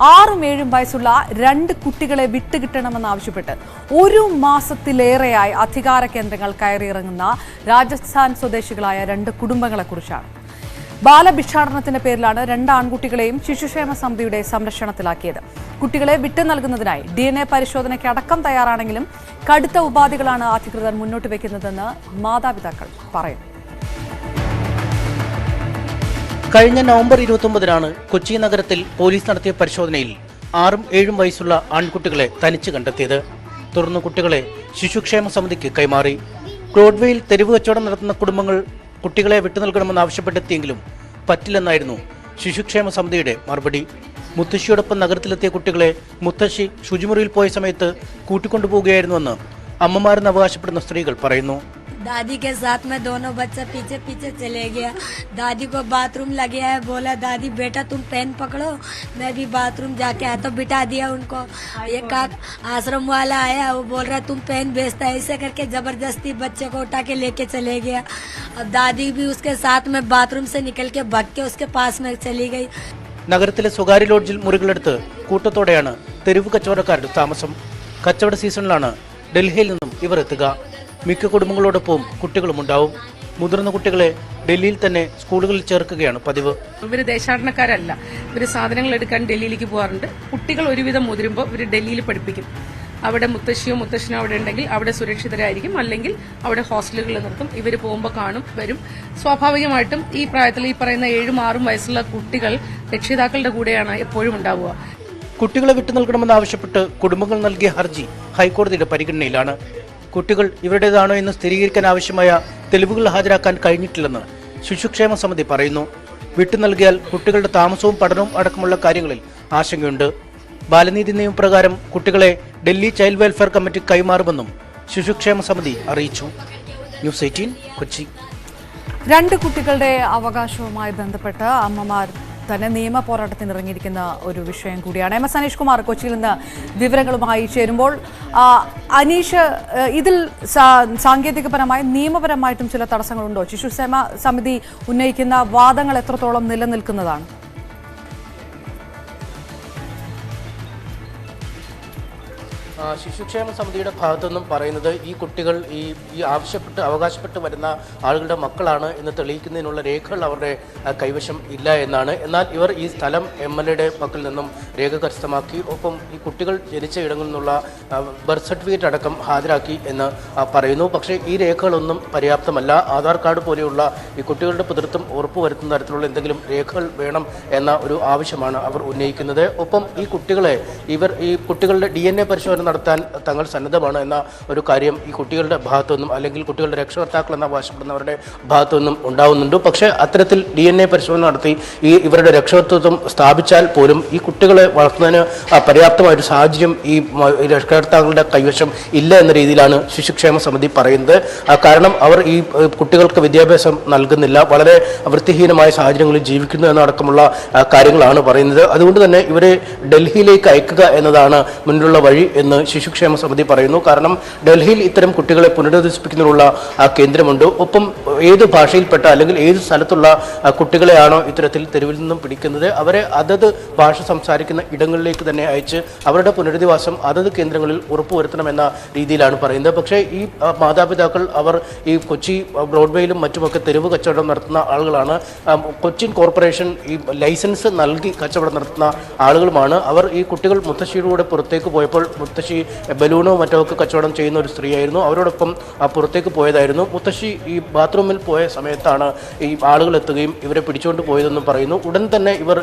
6ഉം 7ഉം വയസ്സുള്ള 2 കുട്ടികളെ വിട്ടുകിട്ടണമെന്നാവശ്യപ്പെട്ട് 1 മാസത്തിലേറെയായി അധികാര കേന്ദ്രങ്ങൾ കയറിയിറങ്ങുന്ന രാജസ്ഥാൻ സ്വദേശികളായ 2 കുടുംബങ്ങളെക്കുറിച്ചാണ്. ബാലഭിക്ഷാടനത്തിന്റെ പേരിലാണ് 2 ആൺകുട്ടികളെയും ശിശുക്ഷേമ സമിതിയുടെ സംരക്ഷണത്തിലാക്കിയത്. കുട്ടികളെ വിട്ടു നൽകുന്നതിനായി DNA പരിശോധനയ്ക്ക് അടക്കം തയ്യാറാണെങ്കിലും കടുത്ത ഉപാധികളാണ് അധികൃതർ മുന്നോട്ട് വയ്ക്കുന്നതെന്ന് മാതാപിതാക്കൾ പറയുന്നു. കഴിഞ്ഞ നവംബർ 29-നാണ് കൊച്ചി നഗരത്തിൽ പോലീസ് നടത്തിയ പരിശോധനയിൽ 6ഉം 7ഉം വയസ്സുള്ള ആൺകുട്ടികളെ തനിച്ച് കണ്ടെത്തിയത്. തുടർന്ന് കുട്ടികളെ ശിശുക്ഷേമ സമിതിക്ക് കൈമാറി. ബ്രോഡ്വേയിൽ തെരുവ് കച്ചവടം നടത്തുന്ന കുടുംബങ്ങൾ കുട്ടികളെ വിട്ടുനൽകണമെന്ന് ആവശ്യപ്പെട്ടെത്തിയെങ്കിലും പറ്റില്ലെന്നായിരുന്നു ശിശുക്ഷേമ സമിതിയുടെ മറുപടി. മുത്തശ്ശിയോടൊപ്പം നഗരത്തിലെത്തിയ കുട്ടികളെ മുത്തശ്ശി ശുചിമുറിയിൽ പോയ സമയത്ത് കൂട്ടിക്കൊണ്ടുപോവുകയായിരുന്നുവെന്ന് അമ്മമാരെന്ന് അവകാശപ്പെടുന്ന സ്ത്രീകൾ പറയുന്നു. दादी के साथ में दोनों बच्चा पीछे पीछे चले गया. दादी को बाथरूम लगे है, बोला दादी बेटा तुम पेन पकड़ो, मैं भी बाथरूम जाके आया तो बिठा दिया उनको. एक आश्रम वाला आया, वो बोल रहा तुम पेन बेचता है, ऐसे करके जबरदस्ती बच्चे को उठा के लेके चले गया. अब दादी भी उसके साथ में बाथरूम से निकल के भाग के उसके पास में चली गई. നഗരത്തിലെ സ്വകാര്യ ലോഡ്ജിൽ മുറികളെടുത്ത് കൂട്ടത്തോടെയാണ് തെരുവ് കച്ചവടക്കാരുടെ താമസം. കച്ചവട സീസണിലാണ് ഡൽഹിയിൽ നിന്നും ഇവർ എത്തുക. മിക്ക കുടുംബങ്ങളോടൊപ്പം കുട്ടികളും ഉണ്ടാവും. മുതിർന്ന കുട്ടികളെ ഡൽഹിയിൽ തന്നെ സ്കൂളുകളിൽ ചേർക്കുകയാണ് പതിവ്. ഇവര് ദേശാടനക്കാരല്ല, ഇവര് സാധനങ്ങൾ എടുക്കാൻ ഡൽഹിയിലേക്ക് പോകാറുണ്ട്. കുട്ടികൾ ഒരുവിധം മുതിരുമ്പോൾ ഇവർ ഡൽഹിയിൽ പഠിപ്പിക്കും. അവിടെ മുത്തശ്ശിയോ മുത്തശ്ശനോ അവിടെ ഉണ്ടെങ്കിൽ അവിടെ സുരക്ഷിതരായിരിക്കും, അല്ലെങ്കിൽ അവിടെ ഹോസ്റ്റലുകളിൽ നിർത്തും. ഇവർ പോകുമ്പോൾ കാണും, വരും. സ്വാഭാവികമായിട്ടും ഈ പ്രായത്തിൽ ഈ പറയുന്ന 7ഉം 6ഉം വയസ്സുള്ള കുട്ടികൾ രക്ഷിതാക്കളുടെ കൂടെയാണ് എപ്പോഴും ഉണ്ടാവുക. കുട്ടികളെ വിട്ടു നൽകണമെന്നാവശ്യപ്പെട്ട് കുടുംബങ്ങൾ നൽകിയ ഹർജി ഹൈക്കോടതിയുടെ പരിഗണനയിലാണ്. കുട്ടികൾ ഇവരുടേതാണോ എന്ന് സ്ഥിരീകരിക്കാൻ ആവശ്യമായ തെളിവുകൾ ഹാജരാക്കാൻ കഴിഞ്ഞിട്ടില്ലെന്ന് ശിശുക്ഷേമ സമിതി പറയുന്നു. വിട്ടു നൽകിയാൽ കുട്ടികളുടെ താമസവും പഠനവും അടക്കമുള്ള കാര്യങ്ങളിൽ ആശങ്കയുണ്ട്. ബാലനീതി നിയമപ്രകാരം കുട്ടികളെ ഡൽഹി ചൈൽഡ് വെൽഫെയർ കമ്മിറ്റി കൈമാറുമെന്നും ശിശുക്ഷേമ സമിതി അറിയിച്ചു. ന്യൂസ് 18 കൊച്ചി. 2 കുട്ടികളുടെ അവകാശവുമായി ബന്ധപ്പെട്ട് അമ്മമാർ തന്നെ നിയമ പോരാട്ടത്തിന് ഇറങ്ങിയിരിക്കുന്ന ഒരു വിഷയം കൂടിയാണ്. MS അനീഷ് കുമാർ കൊച്ചിയിൽ നിന്ന് വിവരങ്ങളുമായി ചേരുമ്പോൾ, അനീഷ്, ഇതിൽ സാങ്കേതികപരമായി നിയമപരമായിട്ടും ചില തടസ്സങ്ങളുണ്ടോ? ശിശുക്ഷേമ സമിതി ഉന്നയിക്കുന്ന വാദങ്ങൾ എത്രത്തോളം നിലനിൽക്കുന്നതാണ്? ശിശുക്ഷേമ സമിതിയുടെ ഭാഗത്തുനിന്നും പറയുന്നത് ഈ കുട്ടികൾ ഈ അവകാശപ്പെട്ട് വരുന്ന ആളുകളുടെ മക്കളാണ് എന്ന് തെളിയിക്കുന്നതിനുള്ള രേഖകൾ അവരുടെ കൈവശം ഇല്ല എന്നാണ്. എന്നാൽ ഇവർ ഈ സ്ഥലം MLAയുടെ പക്കൽ നിന്നും രേഖ കരസ്ഥമാക്കി, ഒപ്പം ഈ കുട്ടികൾ ജനിച്ച ഇടങ്ങളിൽ നിന്നുള്ള ബർത്ത് സർട്ടിഫിക്കറ്റ് അടക്കം ഹാജരാക്കി എന്ന് പറയുന്നു. പക്ഷേ ഈ രേഖകളൊന്നും പര്യാപ്തമല്ല. ആധാർ കാർഡ് പോലെയുള്ള ഈ കുട്ടികളുടെ പിതൃത്വം ഉറപ്പുവരുത്തുന്ന തരത്തിലുള്ള എന്തെങ്കിലും രേഖകൾ വേണം എന്ന ഒരു ആവശ്യമാണ് അവർ ഉന്നയിക്കുന്നത്. ഒപ്പം ഈ കുട്ടികളുടെ DNA പരിശോധന നടത്താൻ തങ്ങൾ സന്നദ്ധമാണ് എന്ന ഒരു കാര്യം ഈ കുട്ടികളുടെ ഭാഗത്തുനിന്നും, അല്ലെങ്കിൽ കുട്ടികളുടെ രക്ഷകർത്താക്കൾ എന്ന് അവകാശപ്പെടുന്നവരുടെ ഭാഗത്തുനിന്നും ഉണ്ടാവുന്നുണ്ട്. പക്ഷേ അത്തരത്തിൽ DNA പരിശോധന നടത്തി ഇവരുടെ രക്ഷകർത്തൃത്വം സ്ഥാപിച്ചാൽ പോലും ഈ കുട്ടികളെ വളർത്തുന്നതിന് പര്യാപ്തമായൊരു സാഹചര്യം ഈ രക്ഷകർത്താക്കളുടെ കൈവശം ഇല്ല എന്ന രീതിയിലാണ് ശിശുക്ഷേമ സമിതി പറയുന്നത്. കാരണം അവർ ഈ കുട്ടികൾക്ക് വിദ്യാഭ്യാസം നൽകുന്നില്ല, വളരെ വൃത്തിഹീനമായ സാഹചര്യങ്ങളിൽ ജീവിക്കുന്നു എന്നടക്കമുള്ള കാര്യങ്ങളാണ് പറയുന്നത്. അതുകൊണ്ട് തന്നെ ഇവരെ ഡൽഹിയിലേക്ക് അയക്കുക എന്നതാണ് മുന്നിലുള്ള വഴി എന്ന് ശിശുക്ഷേമ സമിതി പറയുന്നു. കാരണം ഡൽഹിയിൽ ഇത്തരം കുട്ടികളെ പുനരധിവസിപ്പിക്കുന്നതിനുള്ള കേന്ദ്രമുണ്ട്. ഒപ്പം ഏത് ഭാഷയിൽപ്പെട്ട അല്ലെങ്കിൽ ഏത് സ്ഥലത്തുള്ള കുട്ടികളെയാണോ ഇത്തരത്തിൽ തെരുവിൽ നിന്നും പിടിക്കുന്നത് അവരെ അതത് ഭാഷ സംസാരിക്കുന്ന ഇടങ്ങളിലേക്ക് തന്നെ അയച്ച് അവരുടെ പുനരധിവാസം അതത് കേന്ദ്രങ്ങളിൽ ഉറപ്പുവരുത്തണമെന്ന രീതിയിലാണ് പറയുന്നത്. പക്ഷേ ഈ മാതാപിതാക്കൾ അവർ ഈ കൊച്ചി ബ്രോഡ്വേയിലും മറ്റുമൊക്കെ തെരുവ് കച്ചവടം നടത്തുന്ന ആളുകളാണ്. കൊച്ചിൻ കോർപ്പറേഷൻ ഈ ലൈസൻസ് നൽകി കച്ചവടം നടത്തുന്ന ആളുകളുമാണ്. അവർ ഈ കുട്ടികൾ മുത്തശ്ശിയുടെ പുറത്തേക്ക് പോയപ്പോൾ മുത്തശ്ശി ബലൂണോ മറ്റോ ഒക്കെ കച്ചവടം ചെയ്യുന്ന ഒരു സ്ത്രീയായിരുന്നു. അവരോടൊപ്പം പുറത്തേക്ക് പോയതായിരുന്നു. മുത്തശ്ശി ഈ ബാത്റൂമിൽ പോയ സമയത്താണ് ഈ ആളുകൾ എത്തുകയും ഇവരെ പിടിച്ചുകൊണ്ട് പോയതെന്നും പറയുന്നു. ഉടൻ തന്നെ ഇവർ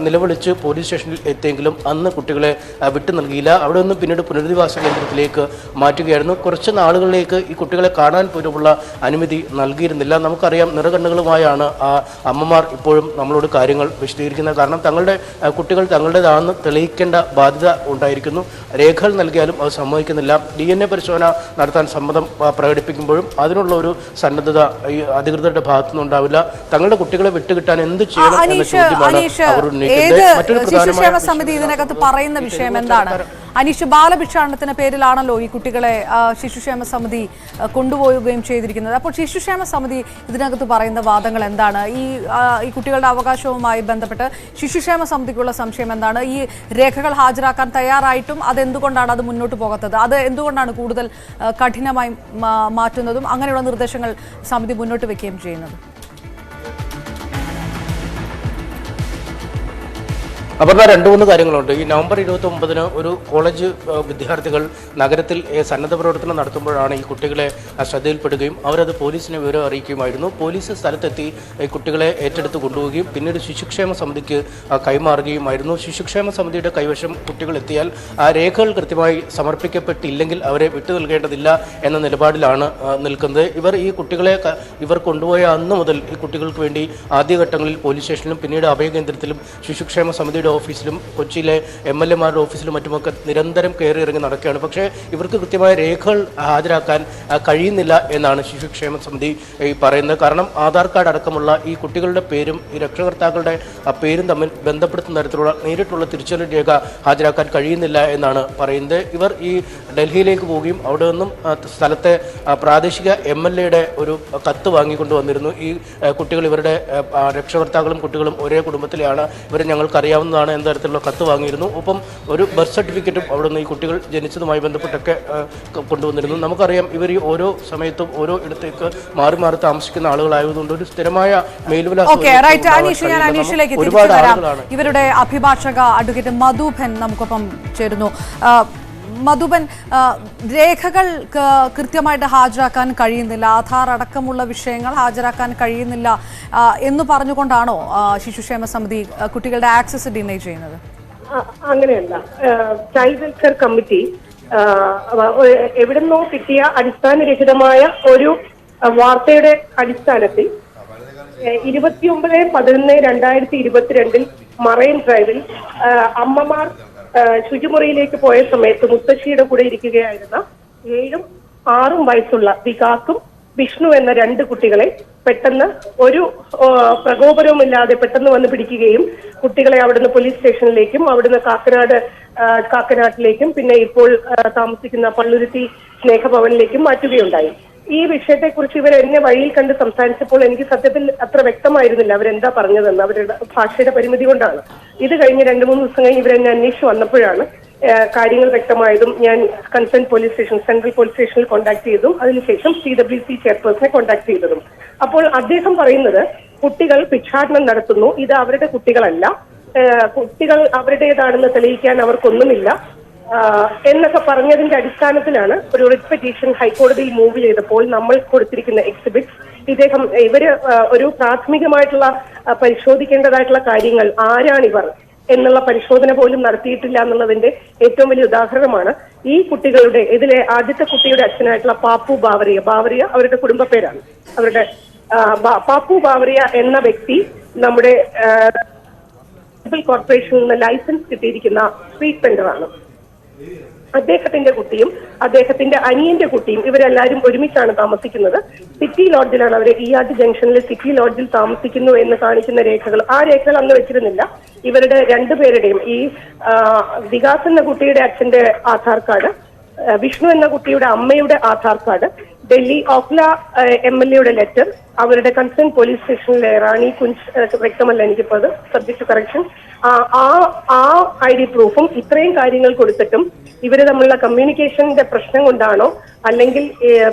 നിലവിളിച്ച് പോലീസ് സ്റ്റേഷനിൽ എത്തിയെങ്കിലും അന്ന് കുട്ടികളെ വിട്ടു നൽകിയില്ല. അവിടെ നിന്നും പിന്നീട് പുനരധിവാസ കേന്ദ്രത്തിലേക്ക് മാറ്റുകയായിരുന്നു. കുറച്ച് നാളുകളിലേക്ക് ഈ കുട്ടികളെ കാണാൻ പോലുമുള്ള അനുമതി നൽകിയിരുന്നില്ല. നമുക്കറിയാം, നിറകണ്ണുകളുമായാണ് ആ അമ്മമാർ ഇപ്പോഴും നമ്മളോട് കാര്യങ്ങൾ വിശദീകരിക്കുന്നത്. കാരണം തങ്ങളുടെ കുട്ടികൾ തങ്ങളുടേതാണെന്ന് തെളിയിക്കേണ്ട ബാധ്യത ഉണ്ടായിരിക്കുന്നു. രേഖകൾ നൽകിയാലും അത് സമ്മതിക്കുന്നില്ല. DNA പരിശോധന നടത്താൻ സമ്മതം പ്രകടിപ്പിക്കുമ്പോഴും അതിനുള്ള ഒരു സന്നദ്ധത ഈ അധികൃതരുടെ ഭാഗത്തുനിന്നുണ്ടാവില്ല. തങ്ങളുടെ കുട്ടികളെ വിട്ടുകിട്ടാൻ എന്ത് ചെയ്യണം എന്ന ചോദ്യമാണ് അവർ ഉന്നയിക്കുന്നത്. മറ്റൊരു പ്രധാനമായ സമിതി ഇതിനകത്ത് പറയുന്ന വിഷയം എന്താണ്? അനീഷ്, ബാലഭിക്ഷാടനത്തിന്റെ പേരിലാണല്ലോ ഈ കുട്ടികളെ ശിശുക്ഷേമ സമിതി കൊണ്ടുപോവുകയും ചെയ്തിരിക്കുന്നത്. അപ്പോൾ ശിശുക്ഷേമ സമിതി ഇതിനകത്ത് പറയുന്ന വാദങ്ങൾ എന്താണ്? ഈ കുട്ടികളുടെ അവകാശവുമായി ബന്ധപ്പെട്ട് ശിശുക്ഷേമ സമിതിക്കുള്ള സംശയം എന്താണ്? ഈ രേഖകൾ ഹാജരാക്കാൻ തയ്യാറായിട്ടും അതെന്തുകൊണ്ടാണ് അത് മുന്നോട്ട് പോകാത്തത്? അത് എന്തുകൊണ്ടാണ് കൂടുതൽ കഠിനമായി മാറ്റുന്നതും അങ്ങനെയുള്ള നിർദ്ദേശങ്ങൾ സമിതി മുന്നോട്ട് വെക്കുകയും ചെയ്യുന്നത്? അപർണ, 2-3 കാര്യങ്ങളുണ്ട്. ഈ നവംബർ 29-ന് ഒരു കോളേജ് വിദ്യാർത്ഥികൾ നഗരത്തിൽ സന്നദ്ധ പ്രവർത്തനം നടത്തുമ്പോഴാണ് ഈ കുട്ടികളെ ശ്രദ്ധയിൽപ്പെടുകയും അവരത് പോലീസിനെ വിവരം അറിയിക്കുകയുമായിരുന്നു. പോലീസ് സ്ഥലത്തെത്തി ഈ കുട്ടികളെ ഏറ്റെടുത്ത് കൊണ്ടുപോവുകയും പിന്നീട് ശിശുക്ഷേമ സമിതിക്ക് കൈമാറുകയുമായിരുന്നു. ശിശുക്ഷേമ സമിതിയുടെ കൈവശം കുട്ടികൾ എത്തിയാൽ ആ രേഖകൾ കൃത്യമായി സമർപ്പിക്കപ്പെട്ടില്ലെങ്കിൽ അവരെ വിട്ടു നൽകേണ്ടതില്ല എന്ന നിലപാടിലാണ് നിൽക്കുന്നത്. ഈ കുട്ടികളെ കൊണ്ടുപോയ അന്ന് മുതൽ ഈ കുട്ടികൾക്ക് വേണ്ടി ആദ്യഘട്ടങ്ങളിൽ പോലീസ് സ്റ്റേഷനിലും പിന്നീട് അഭയകേന്ദ്രത്തിലും ശിശുക്ഷേമ സമിതിയുടെ ഓഫീസിലും കൊച്ചിയിലെ MLA-മാരുടെ ഓഫീസിലും മറ്റുമൊക്കെ നിരന്തരം കയറി ഇറങ്ങി നടക്കുകയാണ്. പക്ഷേ ഇവർക്ക് കൃത്യമായ രേഖകൾ ഹാജരാക്കാൻ കഴിയുന്നില്ല എന്നാണ് ശിശുക്ഷേമ സമിതി പറയുന്നത്. കാരണം ആധാർ കാർഡ് അടക്കമുള്ള ഈ കുട്ടികളുടെ പേരും ഈ രക്ഷകർത്താക്കളുടെ പേരും തമ്മിൽ ബന്ധപ്പെടുത്തുന്ന തരത്തിലുള്ള നേരിട്ടുള്ള തിരിച്ചറിയൽ രേഖ ഹാജരാക്കാൻ കഴിയുന്നില്ല എന്നാണ് പറയുന്നത്. ഇവർ ഈ ഡൽഹിയിലേക്ക് പോവുകയും അവിടെ നിന്നും സ്ഥലത്തെ പ്രാദേശിക MLA-യുടെ ഒരു കത്ത് വാങ്ങിക്കൊണ്ട് വന്നിരുന്നു. ഈ കുട്ടികൾ ഇവരുടെ രക്ഷകർത്താക്കളും കുട്ടികളും ഒരേ കുടുംബത്തിലെയാണ്, ഇവരെ ഞങ്ങൾക്കറിയാവുന്നതാണ് എന്ന തരത്തിലുള്ള കത്ത് വാങ്ങിയിരുന്നു. ഒപ്പം ഒരു ബർത്ത് സർട്ടിഫിക്കറ്റും അവിടെ നിന്ന് ഈ കുട്ടികൾ ജനിച്ചതുമായി ബന്ധപ്പെട്ടൊക്കെ കൊണ്ടുവന്നിരുന്നു. നമുക്കറിയാം ഇവർ ഈ ഓരോ സമയത്തും ഓരോ ഇടത്തേക്ക് മാറി മാറി താമസിക്കുന്ന ആളുകളായതുകൊണ്ട് ഒരു സ്ഥിരമായ മേൽവിലാസം ഒരുപാട് ആളുകളാണ്. ഇവരുടെ അഭിഭാഷക അഡ്വക്കേറ്റ് മധുബൻ നമുക്കൊപ്പം ചേരുന്നു. മധുബൻ, രേഖകൾ കൃത്യമായിട്ട് ഹാജരാക്കാൻ കഴിയുന്നില്ല, ആധാർ അടക്കമുള്ള വിഷയങ്ങൾ ഹാജരാക്കാൻ കഴിയുന്നില്ല എന്ന് പറഞ്ഞുകൊണ്ടാണോ ശിശുക്ഷേമ സമിതി കുട്ടികളുടെ ആക്സസ് ഡിനൈ ചെയ്യുന്നത്? അങ്ങനെയല്ല. ചൈൽഡ് വെൽഫെയർ കമ്മിറ്റി എവിടുന്നോ കിട്ടിയ അടിസ്ഥാനരഹിതമായ ഒരു വാർത്തയുടെ അടിസ്ഥാനത്തിൽ 29/11/2022 മറൈൻ ഡ്രൈവിൽ അമ്മമാർ ശുചിമുറിയിലേക്ക് പോയ സമയത്ത് മുത്തശ്ശിയുടെ കൂടെ ഇരിക്കുകയായിരുന്ന 7ഉം 6ഉം വയസ്സുള്ള വികാസും വിഷ്ണു എന്ന 2 കുട്ടികളെ പെട്ടെന്ന് ഒരു പ്രകോപനവുമില്ലാതെ പെട്ടെന്ന് വന്ന് പിടിക്കുകയും കുട്ടികളെ അവിടുന്ന് പോലീസ് സ്റ്റേഷനിലേക്കും അവിടുന്ന് കാക്കനാട്ടിലേക്കും പിന്നെ ഇപ്പോൾ താമസിക്കുന്ന പള്ളുരുത്തി സ്നേഹഭവനിലേക്കും മാറ്റുകയുണ്ടായി. ഈ വിഷയത്തെക്കുറിച്ച് ഇവർ എന്നെ വഴിയിൽ കണ്ട് സംസാരിച്ചപ്പോൾ എനിക്ക് സത്യത്തിൽ അത്ര വ്യക്തമായിരുന്നില്ല അവരെന്താ പറഞ്ഞതെന്ന്. അവരുടെ ഭാഷയുടെ പരിമിതി കൊണ്ടാണ്. ഇത് കഴിഞ്ഞ് 2-3 ദിവസം കഴിഞ്ഞ് ഇവരെന്നെ അന്വേഷിച്ച് വന്നപ്പോഴാണ് കാര്യങ്ങൾ വ്യക്തമായതും ഞാൻ concern police station, central police സ്റ്റേഷനിൽ കോൺടാക്ട് ചെയ്തതും അതിനുശേഷം CWC ചെയർപേഴ്സണെ കോൺടാക്ട് ചെയ്തതും. അപ്പോൾ അദ്ദേഹം പറയുന്നത് കുട്ടികൾ ഭിക്ഷാടനം നടത്തുന്നു, ഇത് അവരുടെ കുട്ടികളല്ല, കുട്ടികൾ അവരുടേതാണെന്ന് തെളിയിക്കാൻ അവർക്കൊന്നുമില്ല എന്നൊക്കെ പറഞ്ഞതിന്റെ അടിസ്ഥാനത്തിലാണ് ഒരു റിട്ട് പെറ്റീഷൻ ഹൈക്കോടതിയിൽ മൂവ് ചെയ്തപ്പോൾ നമ്മൾ കൊടുത്തിരിക്കുന്ന എക്സിബിറ്റ്സ് ഇവര് ഒരു പ്രാഥമികമായിട്ടുള്ള പരിശോധിക്കേണ്ടതായിട്ടുള്ള കാര്യങ്ങൾ, ആരാണിവർ എന്നുള്ള പരിശോധന പോലും നടത്തിയിട്ടില്ല എന്നുള്ളതിന്റെ ഏറ്റവും വലിയ ഉദാഹരണമാണ് ഈ കുട്ടികളുടെ ഇതിലെ ആദ്യത്തെ കുട്ടിയുടെ അച്ഛനായിട്ടുള്ള പാപ്പു ബാവറിയ അവരുടെ കുടുംബ പേരാണ്. അവരുടെ പാപ്പു ബാവറിയ എന്ന വ്യക്തി നമ്മുടെ കോർപ്പറേഷനിൽ നിന്ന് ലൈസൻസ് കിട്ടിയിരിക്കുന്ന സ്ട്രീറ്റ് വെണ്ടറാണ്. അദ്ദേഹത്തിന്റെ കുട്ടിയും അദ്ദേഹത്തിന്റെ അനിയന്റെ കുട്ടിയും ഇവരെല്ലാവരും ഒരുമിച്ചാണ് താമസിക്കുന്നത്. സിറ്റി ലോഡ്ജിലാണ് അവർ. ഈയാട്ട് ജംഗ്ഷനിൽ സിറ്റി ലോഡ്ജിൽ താമസിക്കുന്നു എന്ന് കാണിക്കുന്ന രേഖകൾ, ആ രേഖകൾ അന്ന് വെച്ചിരുന്നില്ല. ഇവരുടെ 2 പേരുടെയും ഈ വികാസ് എന്ന കുട്ടിയുടെ അച്ഛന്റെ ആധാർ കാർഡ്, വിഷ്ണു എന്ന കുട്ടിയുടെ അമ്മയുടെ ആധാർ കാർഡ്, ഡൽഹി ഓഖ്ല MLA-യുടെ ലെറ്റർ, അവരുടെ കൺസേൺ പോലീസ് സ്റ്റേഷനിലെ റാണി കുഞ്ച് വ്യക്തമല്ല എനിക്കിപ്പോ അത്, സബ്ജക്ട് ടു കറക്ഷൻ, ആ ID പ്രൂഫും ഇത്രയും കാര്യങ്ങൾ കൊടുത്തിട്ടും ഇവര് തമ്മിലുള്ള കമ്മ്യൂണിക്കേഷന്റെ പ്രശ്നം കൊണ്ടാണോ അല്ലെങ്കിൽ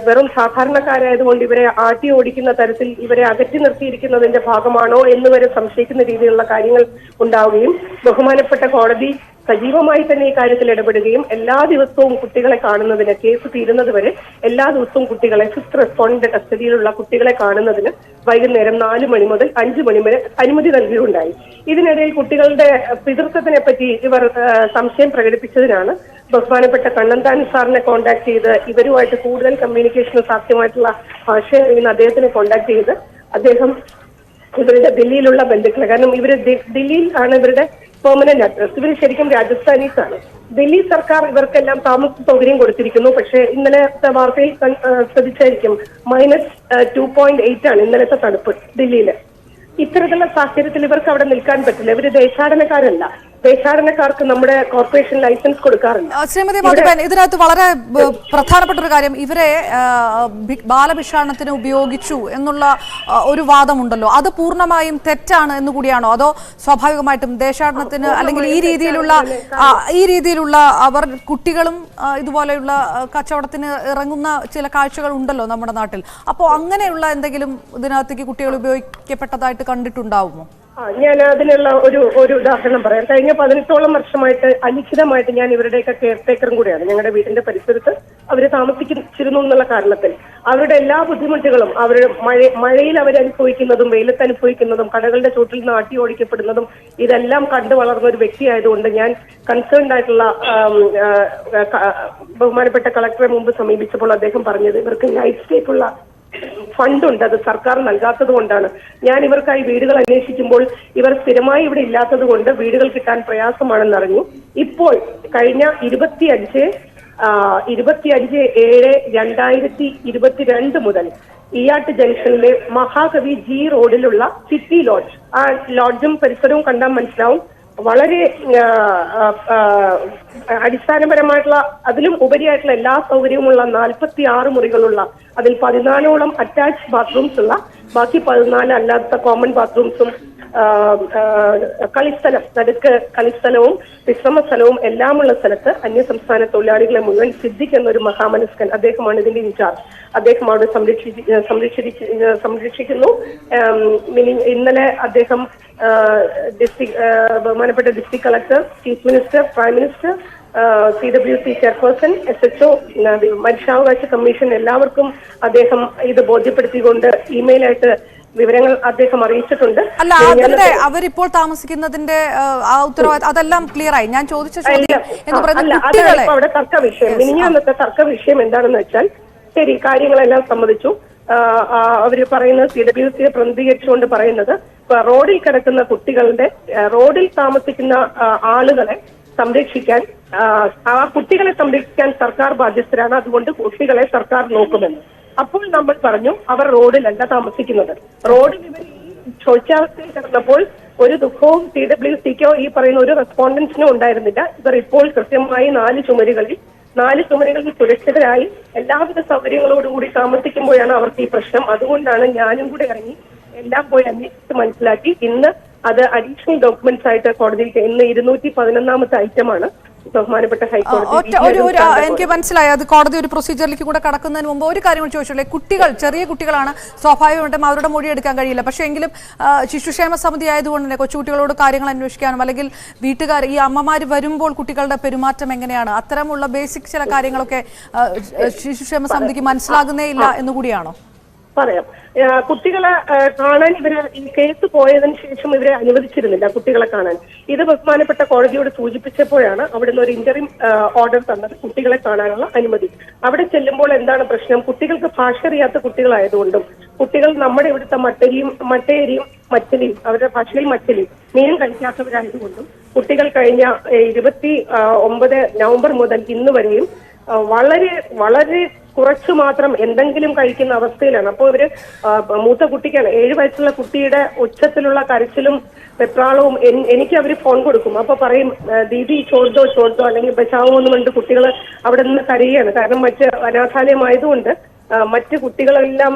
വെറും സാധാരണക്കാരായതുകൊണ്ട് ഇവരെ ആട്ടി ഓടിക്കുന്ന തരത്തിൽ ഇവരെ അകറ്റി നിർത്തിയിരിക്കുന്നതിന്റെ ഭാഗമാണോ എന്ന് വരെ സംശയിക്കുന്ന രീതിയിലുള്ള കാര്യങ്ങൾ ഉണ്ടാവുകയും ബഹുമാനപ്പെട്ട കോടതി സജീവമായി തന്നെ ഈ കാര്യത്തിൽ ഇടപെടുകയും എല്ലാ ദിവസവും കുട്ടികളെ കാണുന്നതിന്, കേസ് തീരുന്നത് വരെ എല്ലാ ദിവസവും കുട്ടികളെ ഫിഫ്ത്ത് റെസ്പോണ്ടന്റ് കസ്റ്റഡിയിലുള്ള കുട്ടികളെ കാണുന്നതിന് വൈകുന്നേരം 4 മണി മുതൽ 5 മണി വരെ അനുമതി നൽകുകയുണ്ടായി. ഇതിനിടയിൽ കുട്ടികളുടെ പിതൃത്വത്തിനെ പറ്റി ഇവർ സംശയം പ്രകടിപ്പിച്ചതിനാണ് ബഹുമാനപ്പെട്ട കണ്ണന്താനം സാറിനെ കോൺടാക്ട് ചെയ്ത് ഇവരുമായിട്ട് കൂടുതൽ കമ്മ്യൂണിക്കേഷൻ സാധ്യമായിട്ടുള്ള ഭാഷയിൽ നിന്ന് അദ്ദേഹത്തിനെ കോൺടാക്ട് ചെയ്ത് അദ്ദേഹം ഇവരുടെ ദില്ലിയിലുള്ള ബന്ധുക്കളെ, കാരണം ഇവര് ദില്ലിയിൽ ആണ് ഇവരുടെ പെർമനന്റ് അഡ്രസ്, ഇവർ ശരിക്കും രാജസ്ഥാനീസ് ആണ്. ദില്ലി സർക്കാർ ഇവർക്കെല്ലാം താമസ സൗകര്യം കൊടുത്തിരിക്കുന്നു. പക്ഷേ ഇന്നലത്തെ വാർത്തയിൽ ശ്രദ്ധിച്ചായിരിക്കും -2.8 ആണ് ഇന്നലത്തെ തണുപ്പ് ദില്ലിയില്. ഇത്തരത്തിലുള്ള സാഹചര്യത്തിൽ ഇവർക്ക് അവിടെ നിൽക്കാൻ പറ്റില്ല. ഇവര് ദേശാടനക്കാരല്ല. ദേശാടനക്കാർക്ക് നമ്മുടെ കോർപ്പറേഷൻ ലൈസൻസ് കൊടുക്കാറുണ്ട്. ശ്രീമതി മധുബൻ, ഇതിനകത്ത് വളരെ പ്രധാനപ്പെട്ട ഒരു കാര്യം, ഇവരെ ബാലഭിക്ഷാടനത്തിന് ഉപയോഗിച്ചു എന്നുള്ള ഒരു വാദമുണ്ടല്ലോ, അത് പൂർണ്ണമായും തെറ്റാണ് എന്നുകൂടിയാണോ? അതോ സ്വാഭാവികമായിട്ടും ദേശാടനത്തിന് അല്ലെങ്കിൽ ഈ രീതിയിലുള്ള അവർ കുട്ടികളും ഇതുപോലെയുള്ള കച്ചവടത്തിന് ഇറങ്ങുന്ന ചില കാഴ്ചകൾ ഉണ്ടല്ലോ നമ്മുടെ നാട്ടിൽ. അപ്പോൾ അങ്ങനെയുള്ള എന്തെങ്കിലും ഇതിനകത്തേക്ക് കുട്ടികൾ ഉപയോഗിക്കപ്പെട്ടതായിട്ട് കണ്ടിട്ടുണ്ടാവുമോ? ഞാൻ അതിനുള്ള ഒരു ഉദാഹരണം പറയാം. കഴിഞ്ഞ 18ഓളം വർഷമായിട്ട് അലിഖിതമായിട്ട് ഞാൻ ഇവരുടെയൊക്കെ കെയർ ടേക്കറും കൂടെയാണ്. ഞങ്ങളുടെ വീടിന്റെ പരിസരത്ത് അവർ താമസിച്ചിരുന്നു എന്നുള്ള കാരണത്തിൽ അവരുടെ എല്ലാ ബുദ്ധിമുട്ടുകളും, അവരുടെ മഴയിൽ അവരനുഭവിക്കുന്നതും വെയിലത്ത് അനുഭവിക്കുന്നതും കടകളുടെ ചുവട്ടിൽ നിന്ന് ആട്ടി ഓടിക്കപ്പെടുന്നതും ഇതെല്ലാം കണ്ടു വളർന്ന ഒരു വ്യക്തിയായതുകൊണ്ട് ഞാൻ കൺസേൺഡ് ആയിട്ടുള്ള ബഹുമാനപ്പെട്ട കളക്ടറെ മുമ്പ് സമീപിച്ചപ്പോൾ അദ്ദേഹം പറഞ്ഞത് ഇവർക്ക് നൈറ്റ്സ്റ്റേക്കുള്ള ഫണ്ടുണ്ട്, അത് സർക്കാർ നൽകാത്തത് കൊണ്ടാണ്. ഞാൻ ഇവർക്കായി വീടുകൾ അന്വേഷിക്കുമ്പോൾ ഇവർ സ്ഥിരമായി ഇവിടെ ഇല്ലാത്തത് കൊണ്ട് വീടുകൾ കിട്ടാൻ പ്രയാസമാണെന്നറിഞ്ഞു. ഇപ്പോൾ കഴിഞ്ഞ 25/7/2022 മുതൽ ഈയാട്ട് ജംഗ്ഷനിലെ മഹാകവി ജി റോഡിലുള്ള സിറ്റി ലോഡ്ജ്, ആ ലോഡ്ജും പരിസരവും കണ്ടാൽ മനസ്സിലാവും, വളരെ അടിസ്ഥാനപരമായിട്ടുള്ള അതിലും ഉപരിയായിട്ടുള്ള എല്ലാ സൗകര്യവുമുള്ള 46 മുറികളുള്ള, അതിൽ 14ഓളം അറ്റാച്ച്ഡ് ബാത്റൂംസ് ഉള്ള, ബാക്കി 14 അല്ലാത്ത കോമൺ ബാത്റൂംസും കളിസ്ഥലം, നടുക്ക് കളിസ്ഥലവും വിശ്രമ സ്ഥലവും എല്ലാമുള്ള സ്ഥലത്ത് അന്യസംസ്ഥാന തൊഴിലാളികളെ മുഴുവൻ സിദ്ദിഖ് എന്നൊരു മഹാമനസ്കൻ, അദ്ദേഹമാണ് ഇതിന്റെ ഇൻചാർജ്, അദ്ദേഹം അവിടെ സംരക്ഷിക്കുന്നു. ഇന്നലെ അദ്ദേഹം ബഹുമാനപ്പെട്ട district collector, chief minister, prime minister, CWC chairperson, SHO, മനുഷ്യാവകാശ കമ്മീഷൻ എല്ലാവർക്കും അദ്ദേഹം ഇത് ബോധ്യപ്പെടുത്തിക്കൊണ്ട് ഇമെയിലായിട്ട് വിവരങ്ങൾ അദ്ദേഹം അറിയിച്ചിട്ടുണ്ട്. അല്ല, അവരിപ്പോൾ താമസിക്കുന്നതിന്റെ ഉത്തരവാദിത്തം അതെല്ലാം ക്ലിയർ ആയി. ഞാൻ ചോദിച്ച ചോദ്യം എന്ന് പറയുന്നത് അവിടെ തർക്ക വിഷയം, മിനിഞ്ഞാന്നത്തെ തർക്ക വിഷയം എന്താണെന്ന് വെച്ചാൽ, ശരി കാര്യങ്ങളെല്ലാം സമ്മതിച്ചു. അവര് പറയുന്നത് CWC പ്രതിനിധീകരിച്ചുകൊണ്ട് പറയുന്നത് റോഡിൽ കിടക്കുന്ന കുട്ടികളുടെ, റോഡിൽ താമസിക്കുന്ന ആളുകളെ സംരക്ഷിക്കാൻ, ആ കുട്ടികളെ സംരക്ഷിക്കാൻ സർക്കാർ ബാധ്യസ്ഥരാണ്, അതുകൊണ്ട് കുട്ടികളെ സർക്കാർ നോക്കുമെന്ന്. അപ്പോൾ നമ്മൾ പറഞ്ഞു അവർ റോഡിലല്ല താമസിക്കുന്നത്. റോഡിൽ ഇവർ ശോച്യാവസ്ഥയിൽ കിടന്നപ്പോൾ ഒരു ദുഃഖവും CWCക്കോ ഈ പറയുന്ന ഒരു റെസ്പോണ്ടൻസിനോ ഉണ്ടായിരുന്നില്ല. ഇവർ ഇപ്പോൾ കൃത്യമായി 4 ചുമരുകളിൽ സുരക്ഷിതരായി എല്ലാവിധ സൗകര്യങ്ങളോടുകൂടി താമസിക്കുമ്പോഴാണ് അവർക്ക് ഈ പ്രശ്നം. അതുകൊണ്ടാണ് ഞാനും കൂടെ ഇറങ്ങി എല്ലാം പോയി അന്വേഷിച്ച് മനസ്സിലാക്കി. ഇന്ന് അത് അഡീഷണൽ ഡോക്യുമെന്റ്സ് ആയിട്ട് കോടതിയിൽ, ഇന്ന് 211ാമത്തെ ഐറ്റമാണ് ബഹുമാനപ്പെട്ട ഹൈക്കോടതി. എനിക്ക് മനസ്സിലായി, അത് കോടതി ഒരു പ്രൊസീജിയറിലേക്ക് കൂടെ കടക്കുന്നതിന് മുമ്പ് ഒരു കാര്യം ചോദിച്ചോളൂ. കുട്ടികൾ, ചെറിയ കുട്ടികളാണ്, സ്വാഭാവികമായിട്ടും അവരുടെ മൊഴി എടുക്കാൻ കഴിയില്ല. പക്ഷേ എങ്കിലും ശിശുക്ഷേമ സമിതി ആയതുകൊണ്ട് തന്നെ കൊച്ചുകുട്ടികളോട് കാര്യങ്ങൾ അന്വേഷിക്കാനും അല്ലെങ്കിൽ വീട്ടുകാർ, ഈ അമ്മമാർ വരുമ്പോൾ കുട്ടികളുടെ പെരുമാറ്റം എങ്ങനെയാണ്, അത്തരമുള്ള ബേസിക് ചില കാര്യങ്ങളൊക്കെ ശിശുക്ഷേമ സമിതിക്ക് മനസ്സിലാകുന്നേ ഇല്ല എന്നുകൂടിയാണോ? പറയാം. കുട്ടികളെ കാണാൻ ഇവര് ഈ കേസ് പോയതിനു ശേഷം ഇവരെ അനുവദിച്ചിരുന്നില്ല കുട്ടികളെ കാണാൻ. ഇത് ബഹുമാനപ്പെട്ട കോടതിയോട് സൂചിപ്പിച്ചപ്പോഴാണ് അവിടുന്ന് ഒരു ഇന്ററിം ഓർഡർ തന്നത്, കുട്ടികളെ കാണാനുള്ള അനുമതി. അവിടെ ചെല്ലുമ്പോൾ എന്താണ് പ്രശ്നം, കുട്ടികൾക്ക് ഭാഷ അറിയാത്ത കുട്ടികളായതുകൊണ്ടും കുട്ടികൾ നമ്മുടെ ഇവിടുത്തെ മട്ടരിയും മറ്റലിയും അവരുടെ ഭാഷയിൽ മറ്റലിയും മീൻ കഴിക്കാത്തവരായതുകൊണ്ടും കുട്ടികൾ കഴിഞ്ഞ 29 നവംബർ മുതൽ ഇന്ന് വരെയും വളരെ വളരെ കുറച്ചു മാത്രം എന്തെങ്കിലും കഴിക്കുന്ന അവസ്ഥയിലാണ്. അപ്പോൾ ഇവര് മൂത്ത കുട്ടിക്കാണ്, 7 വയസ്സുള്ള കുട്ടിയുടെ ഉച്ചത്തിലുള്ള കരച്ചിലും വെപ്രാളവും എനിക്ക് അവര് ഫോൺ കൊടുക്കും. അപ്പൊ പറയും ദീദി ചോർദോ അല്ലെങ്കിൽ ബച്ചാവോ എന്ന് പറഞ്ഞിട്ട് കുട്ടികൾ അവിടെ നിന്ന് കരയുകയാണ്. കാരണം മറ്റ് അനാഥാലയമായതുകൊണ്ട് മറ്റ് കുട്ടികളെല്ലാം